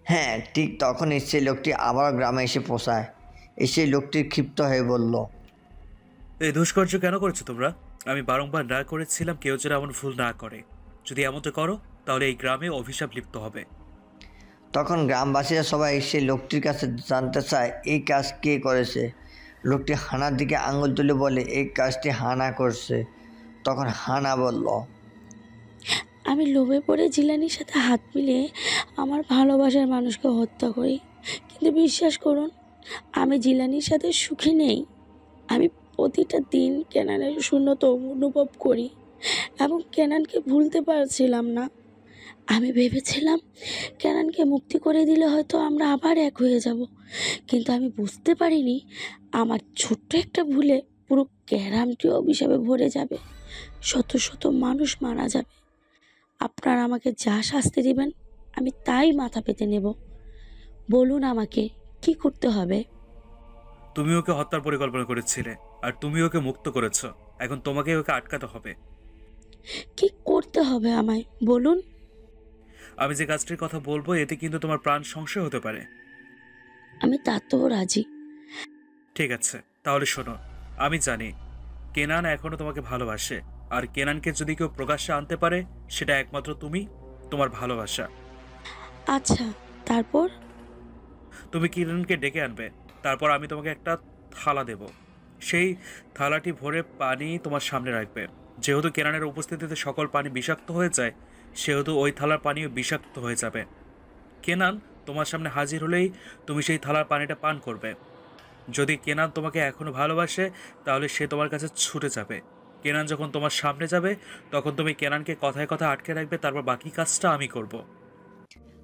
হ্যাঁ, ঠিক তখনই সেই লোকটি আবার গ্রামে এসে পৌঁছায়। সেই লোকটি ক্ষিপ্ত হয়ে বলল, এই দুষ্কর্য কেন করেছো তোমরা? আমি বারংবার না করেছিলাম কেউ যেন এমন ভুল না করে। যদি এমনটা করো তাহলে এই গ্রামে অভিশাপ লিপ্ত হবে। তখন গ্রামবাসীরা সবাই সেই লোকটির কাছে জানতে চায় এই কাজ কে করেছে। লোকটি হানার দিকে আঙুল তুলে বলে এই কাজটি হানা করছে। তখন হানা বলল, আমি লোভে পড়ে জিলানির সাথে হাত মিলিয়ে আমার ভালোবাসার মানুষকে হত্যা করি, কিন্তু বিশ্বাস করুন আমি জিলানির সাথে সুখী নেই। আমি প্রতিটা দিন কেনানের শূন্যতা অনুভব করি এবং কেনানকে ভুলতে পারছিলাম না। আমি ভেবেছিলাম কেনানকে মুক্তি করে দিলে হয়তো আমরা আবার এক হয়ে যাব, কিন্তু আমি বুঝতে পারিনি আমার ছোট্ট একটা ভুলে পুরো গ্রামটি অভিশাপে ভরে যাবে, শত শত মানুষ মারা যাবে। আপনারা আমাকে যা শাস্তি দিবেন আমি তাই মাথা পেতে নেব। বলুন আমাকে কি করতে হবে? তুমি ওকে হত্যার পরিকল্পনা করেছিলে আর তুমি ওকে মুক্ত করেছো। এখন তোমাকে ওকে আটকাতে হবে। কি করতে হবে আমায় বলুন? আমি যে কাজটির কথা বলবো এতে কিন্তু তোমার প্রাণ সংশয় হতে পারে। আমি তাতেও রাজি। ঠিক আছে, তাহলে শোনো। আমি জানি কেনান এখনো তোমাকে ভালোবাসে, আর কেনানকে যদি কেউ প্রকাশ্যে আনতে পারে সেটা একমাত্র তুমি, তোমার ভালোবাসা। আচ্ছা, তারপর? তুমি কেনানকে ডেকে আনবে। তারপর আমি তোমাকে একটা থালা দেব। সেই থালাটি ভরে পানি তোমার সামনে রাখবে। যেহেতু কেনানের উপস্থিতিতে সকল পানি বিষাক্ত হয়ে যায়, সেহেতু ওই থালার পানিও বিষাক্ত হয়ে যাবে। কেনান তোমার সামনে হাজির হলেই তুমি সেই থালার পানিটা পান করবে। যদি কেনান তোমাকে এখনো ভালোবাসে তাহলে সে তোমার কাছে ছুটে যাবে। কেনান যখন তোমার সামনে যাবে তখন তুমি কেনানকে কথায় কথা আটকে রাখবে। তারপর বাকি কাজটা আমি করব।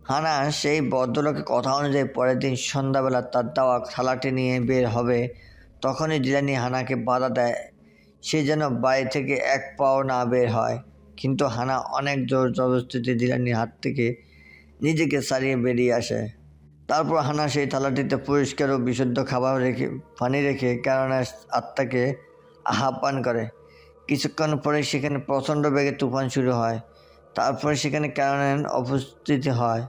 হানা সেই ভদ্রলোকের কথা অনুযায়ী পরের দিন সন্ধ্যাবেলা তার দেওয়া থালাটি নিয়ে বের হবে। তখনই জিলানি হানাকে বাধা দেয়, সে যেন বাড়ি থেকে এক পাও না বের হয়। কিন্তু হানা অনেক জোর জবরদস্তিতে জিলানির হাত থেকে নিজেকে ছাড়িয়ে বেরিয়ে আসে। তারপর হানা সেই থালাটিতে পরিষ্কার ও বিশুদ্ধ খাবার রেখে পানি রেখে কেনানের আত্মাকে আহ্বান করে। কিছুক্ষণ পরে সেখানে প্রচণ্ড বেগে তুফান শুরু হয়। তারপরে সেখানে কেনানের উপস্থিতি হয়।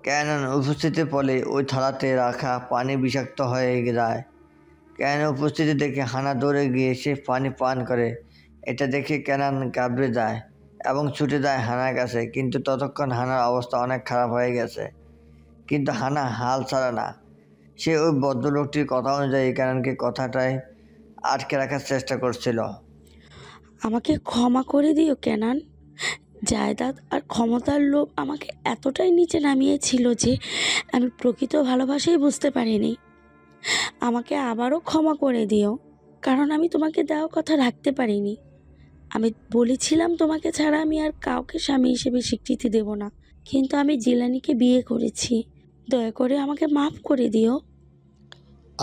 কেনানের উপস্থিতির ফলে ওই থালাতে রাখা পানি বিষাক্ত হয়ে যায়। কেনানের উপস্থিতি দেখে হানা দৌড়ে গিয়ে সে পানি পান করে। এটা দেখে কেনান ঘাবড়ে যায় এবং ছুটে যায় হানার কাছে, কিন্তু ততক্ষণ হানার অবস্থা অনেক খারাপ হয়ে গেছে। কিন্তু হানা হাল ছাড়ে না। সে ওই ভদ্রলোকটির কথা অনুযায়ী কেনানকে কথাটায় আটকে রাখার চেষ্টা করছিল। আমাকে ক্ষমা করে দিও কেনান। জায়দাদ আর ক্ষমতার লোভ আমাকে এতটাই নিচে নামিয়েছিল যে আমি প্রকৃত ভালোবাসাই বুঝতে পারিনি। আমাকে আবারও ক্ষমা করে দিও, কারণ আমি তোমাকে দেওয়া কথা রাখতে পারিনি। আমি বলেছিলাম তোমাকে ছাড়া আমি আর কাউকে স্বামী হিসেবে স্বীকৃতি দেব না, কিন্তু আমি জিলানিকে বিয়ে করেছি। দয়া করে আমাকে মাফ করে দিও।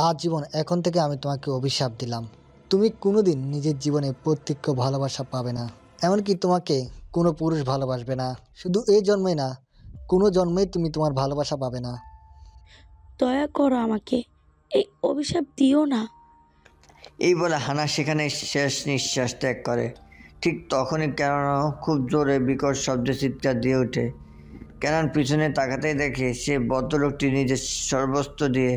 আজীবন এখন থেকে আমি তোমাকে অভিশাপ দিলাম। তুমি কোনোদিন নিজের জীবনে প্রত্যক্ষ ভালোবাসা পাবে না, এমনকি তোমাকে কোনো পুরুষ ভালোবাসবে না। শুধু এই জন্মে না, কোনো জন্মেই তুমি তোমার ভালোবাসা পাবে না। দয়া করো আমাকে এই অভিশাপ দিও না। এই বলে হানা সেখানে শেষ নিঃশ্বাস ত্যাগ করে। ঠিক তখনই কেনন খুব জোরে বিকট শব্দে চিৎকার দিয়ে ওঠে। কেনন পিছনে তাকাতেই দেখে সে ভদ্রলোকটি নিজের সর্বস্ব দিয়ে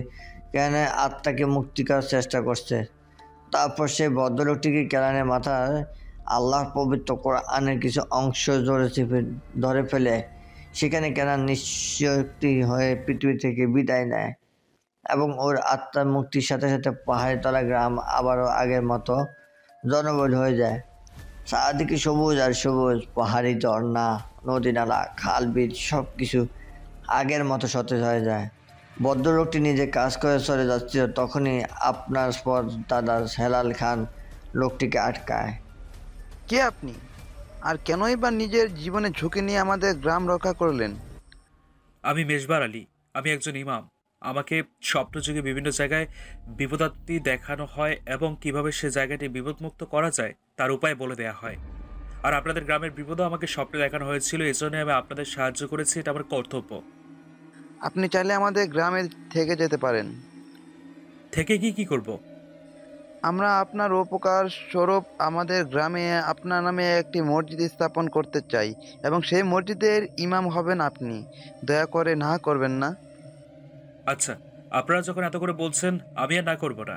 কেননের আত্মাকে মুক্তি করার চেষ্টা করছে। তারপর সে ভদ্রলোকটিকে কেনানের মাথায় আল্লাহর পবিত্র কোরআনের কিছু অংশ জোরে চেপে ধরে ফেলে সেখানে কেনান নিশ্চয়ই হয়ে পৃথিবী থেকে বিদায় নেয় এবং ওর আত্মার মুক্তির সাথে সাথে পাহাড়তলা গ্রাম আবারও আগের মতো জনবহুল হয়ে যায়। চারদিকে সবুজ আর সবুজ, পাহাড়ি ঝর্ণা, নদী নালা, খাল বিল সব কিছু আগের মতো সতেজ হয়ে যায়। ভদ্রলোকটি নিজে কাজ করে চলে যাচ্ছিল, তখনই আপনার পর দাদা হেলাল খান লোকটিকে আটকায়। কে আপনি? আর কেনই বা নিজের জীবনে ঝুঁকি নিয়ে আমাদের গ্রাম রক্ষা করলেন? আমি মেজবার আলী, আমি একজন ইমাম। আমাকে স্বপ্নযুগে বিভিন্ন জায়গায় বিপদাত্তি দেখানো হয় এবং কিভাবে সে জায়গাটি বিপদমুক্ত করা যায় তার উপায় বলে দেয়া হয়। আর আপনাদের গ্রামের বিপদও আমাকে স্বপ্নে দেখানো হয়েছিল, এজন্য আমি আপনাদের সাহায্য করেছি, এটা আমার কর্তব্য। আপনি চাইলে আমাদের গ্রামে থেকে যেতে পারেন। থেকে কি করব? আমরা আপনার উপকার স্বরূপ আমাদের গ্রামে আপনার নামে একটি মসজিদ স্থাপন করতে চাই এবং সেই মসজিদের ইমাম হবেন আপনি। দয়া করে না করবেন না। আচ্ছা, আপনারা যখন এত করে বলছেন আমি আর না করব না।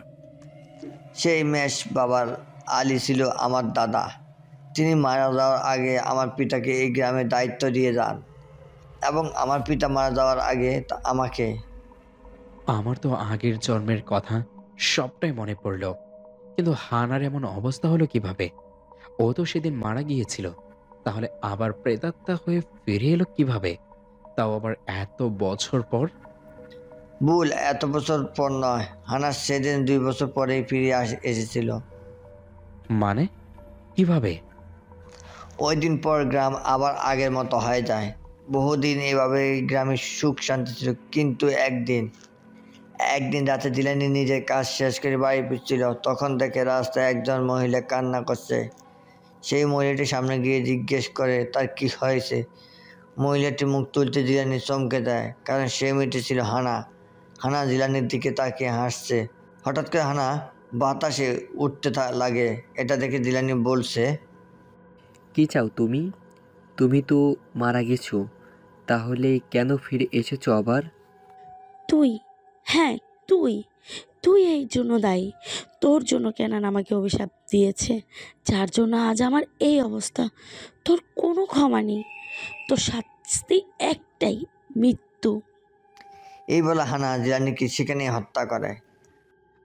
সেই মেষ বাবার আলী ছিল আমার দাদা। তিনি মারা যাওয়ার আগে আমার পিতাকে এই গ্রামের দায়িত্ব দিয়ে যান এবং আমার পিতা মারা যাওয়ার আগে আমাকে। আমার তো আগের জন্মের কথা সবটাই মনে পড়ল, কিন্তু হানার এমন অবস্থা হলো কিভাবে? ও তো সেদিন মারা গিয়েছিল, তাহলে আবার প্রেতাত্মা হয়ে ফিরে এলো কিভাবে, তাও আবার এত বছর পর? ভুল, এত বছর পর নয়, হানা সেদিন 2 বছর পরেই ফিরে এসেছিল। মানে কিভাবে? ওই দিন পর গ্রাম আবার আগের মতো হয়ে যায়। বহুদিন এভাবে গ্রামে সুখ শান্তি ছিল, কিন্তু একদিন রাতে জিলানি নিজের কাজ শেষ করে বাড়ি ফিরছিল, তখন দেখে রাস্তায় একজন মহিলা কান্না করছে। সেই মহিলাটি সামনে গিয়ে জিজ্ঞেস করে তার কি হয়েছে। মহিলাটি মুখ তুলতে জিলানি চমকে দেয়, কারণ সে মেয়েটি ছিল হানা। হানা জিলানির দিকে তাকিয়ে হাসছে। হঠাৎ করে হানা বাতাসে উঠতে লাগে। এটা দেখে জিলানি বলছে, কি চাও তুমি? তুমি তো মারা গেছো, তাহলে কেন ফিরে এসেছো আবার? তুই, হ্যাঁ তুই এই জন্য দায়ী। তোর জন্য কেনান আমাকে অভিশাপ দিয়েছে, যার জন্য আজ আমার এই অবস্থা। তোর কোনো ক্ষমা নেই, তোর শাস্তি একটাই, মৃত্যু। এই বলে হানা জিলানিকে সেখানে হত্যা করে।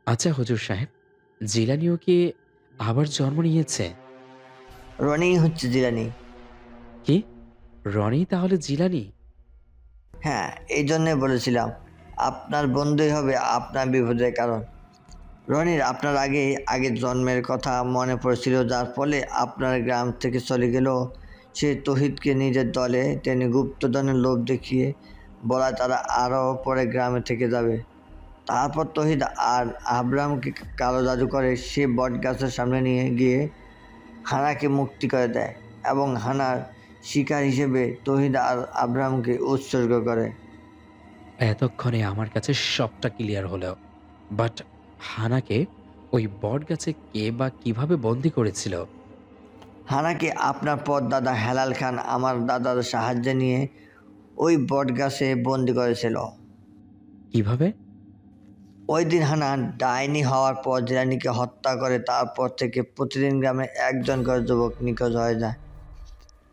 আচ্ছা হুজুর সাহেব, জিলানিও কি আবার জন্ম নিয়েছে? রনি হচ্ছে জিলানি। কি, রনি তাহলে জিলানি? হ্যাঁ, এই জন্যই বলেছিলাম আপনার বন্ধুই হবে আপনার বিপদের কারণ। রনির আপনার আগের জন্মের কথা মনে পড়েছিল, যার ফলে আপনার গ্রাম থেকে চলে গেল। সে তৌহিদকে নিজের দলে টেনে গুপ্তধনের লোভ দেখিয়ে বলা তারা আরও পরে গ্রামে থেকে যাবে। তারপর তৌহিদ আর আব্রাহামকে কালো জাদু করে সে বট গাছের সামনে নিয়ে গিয়ে হানাকে মুক্তি করে দেয় এবং হানার শিকার হিসেবে তৌহিদ আর আব্রাহামকে উৎসর্গ করে। এতক্ষণে আমার কাছে সবটা ক্লিয়ার হলো, বাট হানাকে ওই বট গাছে কে বা কিভাবে বন্দি করেছিল? হানাকে আপনার পর দাদা হেলাল খান আমার দাদার সাহায্য নিয়ে ওই বট গাছে বন্দি করেছিল। কিভাবে? ওই দিন হানা ডাইনি হওয়ার পর জিলানিকে হত্যা করে। তারপর থেকে প্রতিদিন গ্রামে একজন করে যুবক নিখোঁজ হয়ে যায়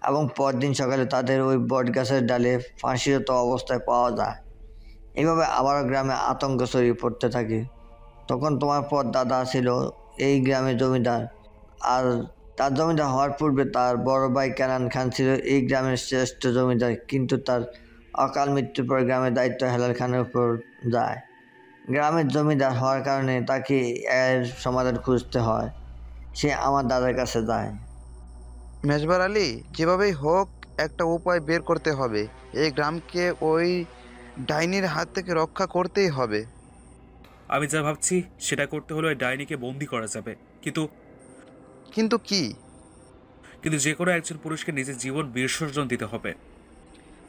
এবং পরদিন সকালে তাদের ওই বট গাছের ডালে ফাঁসিরত অবস্থায় পাওয়া যায়। এইভাবে আবারও গ্রামে আতঙ্ক ছড়িয়ে পড়তে থাকে। তখন তোমার পর দাদা ছিল এই গ্রামের জমিদার, আর তার জমিদার হওয়ার পূর্বে তার বড় ভাই কেনান খান ছিল এই গ্রামের শ্রেষ্ঠ জমিদার, কিন্তু তার অকাল মৃত্যুর পর গ্রামের দায়িত্ব হেলাল খানের উপর যায়। গ্রামের জমিদার হওয়ার কারণে তাকে এর সমাধান খুঁজতে হয়। সে আমার দাদার কাছে যায়। মেজবার আলী, যেভাবেই হোক একটা উপায় বের করতে হবে। এই গ্রামকে ওই ডাইনির হাত থেকে রক্ষা করতেই হবে। আমি যা ভাবছি সেটা করতে হলে ওই ডাইনিকে বন্দি করা যাবে, কিন্তু কি? কিন্তু যে কোনো একজন পুরুষকে নিজের জীবন বিসর্জন দিতে হবে।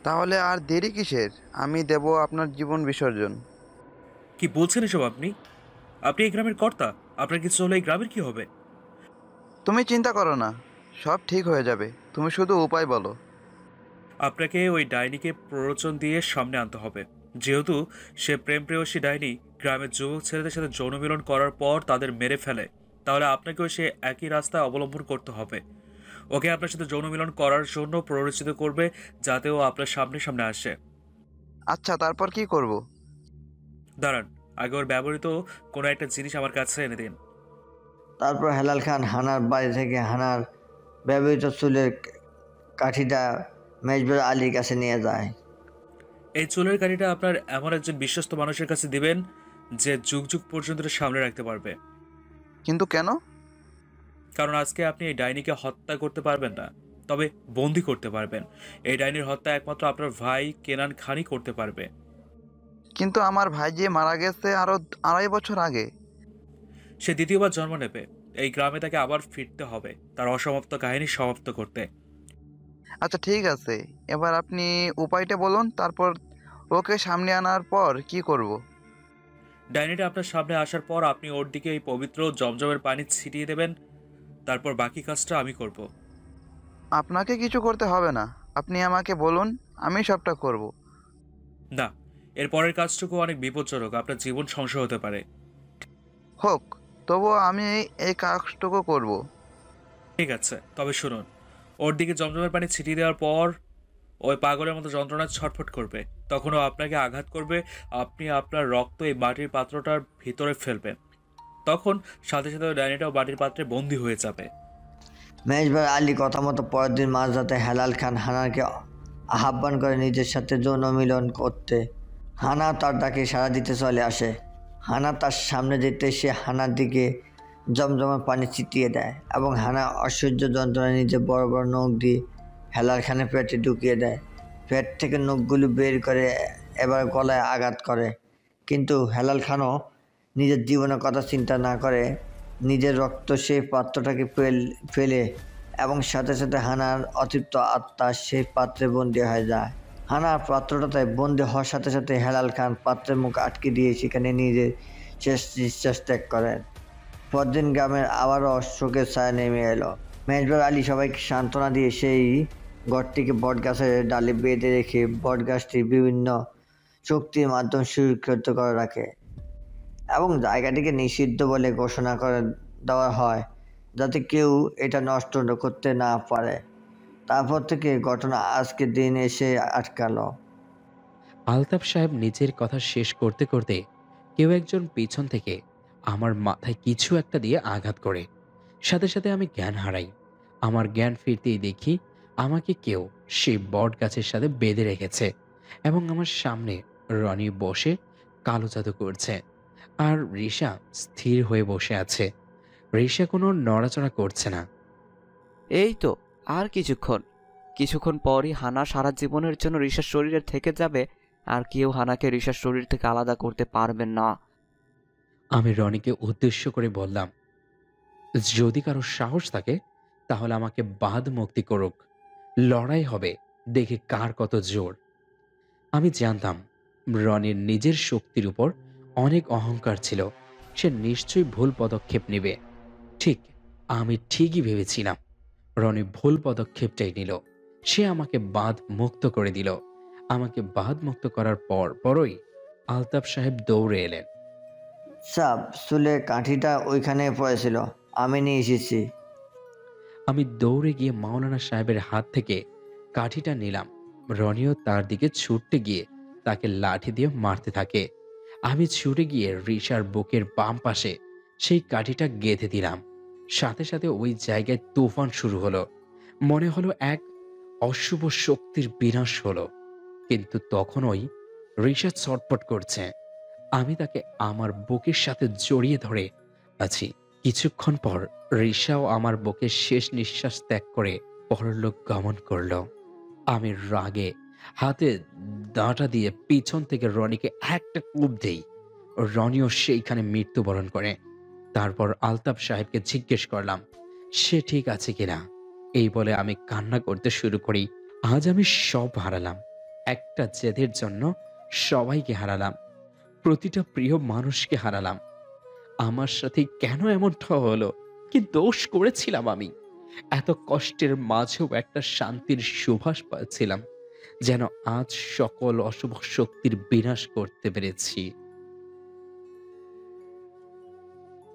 তাহলে আর দেরি কিসের? আমি দেব আপনার জীবন বিসর্জন। কি বলছেন এসব আপনি? আপনি এই গ্রামের কর্তা, আপনার কিছু হলে এই গ্রামের কি হবে? তুমি চিন্তা করো না, সব ঠিক হয়ে যাবে। তুমি শুধু উপায় বলো। আপনাকে ওই ডাইনিকে প্ররোচন দিয়ে সামনে আনতে হবে। যেহেতু সে প্রেম প্রেয়সী ডাইনি গ্রামের যুবক ছেলেদের সাথে যৌনমিলন করার পর তাদের মেরে ফেলে, তাহলে আপনাকেও সে একই রাস্তা অবলম্বন করতে হবে। ওকে আপনার সাথে যৌনমিলন করার জন্য প্ররোচিত করবে, যাতে ও আপনার সামনে সামনে আসে। আচ্ছা, তারপর কি করব? দাঁড়ান, আগে ওর ব্যবহৃত কোনো একটা জিনিস আমার কাছে এনে দিন। তারপর হেলাল খান হানার বাড়ি থেকে হানার ব্যবহৃত চুলের কাঠিটা মেজবার আলীর কাছে নিয়ে যায়। এই চুলের কাঠিটা আপনার এমন একজন বিশ্বস্ত মানুষের কাছে দিবেন যে যুগ যুগ পর্যন্ত এটা সামনে রাখতে পারবে। কিন্তু কেন? কারণ আজকে আপনি এই ডাইনিকে হত্যা করতে পারবেন না, তবে বন্দি করতে পারবেন। এই ডাইনির হত্যা একমাত্র আপনার ভাই কেনান খানই করতে পারবে। কিন্তু আমার ভাই যে মারা গেছে আরো 2.5 বছর আগে। সে দ্বিতীয়বার জন্ম নেবে। এই গ্রামে তাকে আবার ফিরতে হবে তার অসমাপ্ত কাহিনী সমাপ্ত করতে। আচ্ছা ঠিক আছে, এবার আপনি উপায়টা বলুন, তারপর ওকে সামনে আনার পর কি করব? ডাইনিটা আপনার সামনে আসার পর আপনি ওর দিকে এই পবিত্র জমজমের পানি ছিটিয়ে দেবেন। তারপর বাকি কাজটা আমি করব। আপনাকে কিছু করতে হবে না, আপনি আমাকে বলুন, আমি সবটা করব। না, এর পরের কাজটুকু অনেক বিপজ্জনক, আপনার জীবন সংশয় হতে পারে। হোক, তবুও আমি এই কাজটুকু করব। ঠিক আছে, তবে শুনুন, ওর দিকে জমজমের পানি ছিটিয়ে দেওয়ার পর ওই পাগলের মতো যন্ত্রণা ছটফট করবে, তখনও আপনাকে আঘাত করবে। আপনি আপনার রক্ত এই মাটির পাত্রটার ভিতরে ফেলবেন, তখন সাথে সাথে ওই ডাইনিটাও মাটির পাত্রে বন্দী হয়ে যাবে। মেজবার আলী কথা মতো পরের দিন মাঝরাতে হেলাল খান হানানকে আহ্বান করে নিজের সাথে যৌন মিলন করতে। হানা তার ডাকে সাড়া দিতে চলে আসে। হানা তার সামনে যেতে সে হানার দিকে জমজমের পানি ছিটিয়ে দেয় এবং হানা অসহ্য যন্ত্রণায় নিজে বড় বড় নখ দিয়ে হেলাল খানের পেটে ঢুকিয়ে দেয়। পেট থেকে নখগুলো বের করে এবার গলায় আঘাত করে, কিন্তু হেলাল খানও নিজের জীবনের কথা চিন্তা না করে নিজের রক্ত সেই পাত্রটাকে ফেলে এবং সাথে সাথে হানার অতৃপ্ত আত্মা সেই পাত্রে বন্দী হয়ে যায়। হানার পাত্রটাতে বন্দী হওয়ার সাথে সাথে হেলাল খান পাত্রের মুখ আটকে দিয়ে সেখানে নিজের শেষ নিঃশ্বাস ত্যাগ করেন। পরদিন গ্রামের আবারও শোকের ছায়া নেমে এলো। মেজবার আলী সবাইকে সান্ত্বনা দিয়ে সেই ঘরটিকে বটগাছের ডালে বেঁধে রেখে বটগাছটি বিভিন্ন শক্তির মাধ্যমে সুরক্ষিত করে রাখে এবং জায়গাটিকে নিষিদ্ধ বলে ঘোষণা করে দেওয়া হয় যাতে কেউ এটা নষ্ট করতে না পারে। তারপর থেকে ঘটনা আজকের দিন এসে আটকালো। আলতাফ সাহেব নিজের কথা শেষ করতে করতে কেউ একজন পিছন থেকে আমার মাথায় কিছু একটা দিয়ে আঘাত করে। সাথে সাথে আমি জ্ঞান হারাই। আমার জ্ঞান ফিরতেই দেখি আমাকে কেউ সেই বট গাছের সাথে বেঁধে রেখেছে এবং আমার সামনে রনি বসে কালো জাদু করছে আর রিশা স্থির হয়ে বসে আছে। রিশা কোনো নড়াচড়া করছে না। এই তো আর কিছুক্ষণ পরই হানা সারা জীবনের জন্য রিশার শরীরে থেকে যাবে, আর কেউ হানাকে রিশার শরীর থেকে আলাদা করতে পারবে না। আমি রনিকে উদ্দেশ্য করে বললাম, যদি কারো সাহস থাকে তাহলে আমাকে বাদ মুক্তি করুক, লড়াই হবে, দেখে কার কত জোর। আমি জানতাম রনির নিজের শক্তির উপর অনেক অহংকার ছিল, সে নিশ্চয়ই ভুল পদক্ষেপ নেবে। ঠিক আমি ঠিকই ভেবেছিলাম। রনি ভুল পদক্ষেপটাই নিল। সে আমাকে বাঁধ মুক্ত করে দিল। আমাকে বাঁধ মুক্ত করার পরই আলতাফ সাহেব দৌড়ে এলেন। সাব চুলের কাঠিটা ওইখানে পড়েছিল, আমি নিয়ে এসেছি। আমি দৌড়ে গিয়ে মাওলানা সাহেবের হাত থেকে কাঠিটা নিলাম। রনিও তার দিকে ছুটতে গিয়ে তাকে লাঠি দিয়ে মারতে থাকে। আমি ছুটে গিয়ে রিশার বুকের বাম পাশে সেই কাঠিটা গেঁথে দিলাম। সাথে সাথে ওই জায়গায় তুফান শুরু হলো। মনে হলো এক অশুভ শক্তির বিনাশ হলো। কিন্তু তখনই রিশা ছটফট করছে। আমি তাকে আমার বুকের সাথে জড়িয়ে ধরে আছি। কিছুক্ষণ পর রিশাও আমার বুকে শেষ নিঃশ্বাস ত্যাগ করে পরলোক গমন করল। আমি রাগে হাতে দাঁটা দিয়ে পিছন থেকে রনিকে একটা কূপ দেই। রনিও সেইখানে মৃত্যুবরণ করে। তারপর আলতাফ সাহেবকে জিজ্ঞেস করলাম সে ঠিক আছে কিনা। এই বলে আমি কান্না করতে শুরু করি। আজ আমি সব হারালাম। একটা জেদের জন্য সবাইকে হারালাম, প্রতিটা প্রিয় মানুষকে হারালাম। আমার সাথে কেন এমনটা হলো? কি দোষ করেছিলাম আমি? এত কষ্টের মাঝেও একটা শান্তির সুবাস পাচ্ছিলাম, যেন আজ সকল অশুভ শক্তির বিনাশ করতে পেরেছি।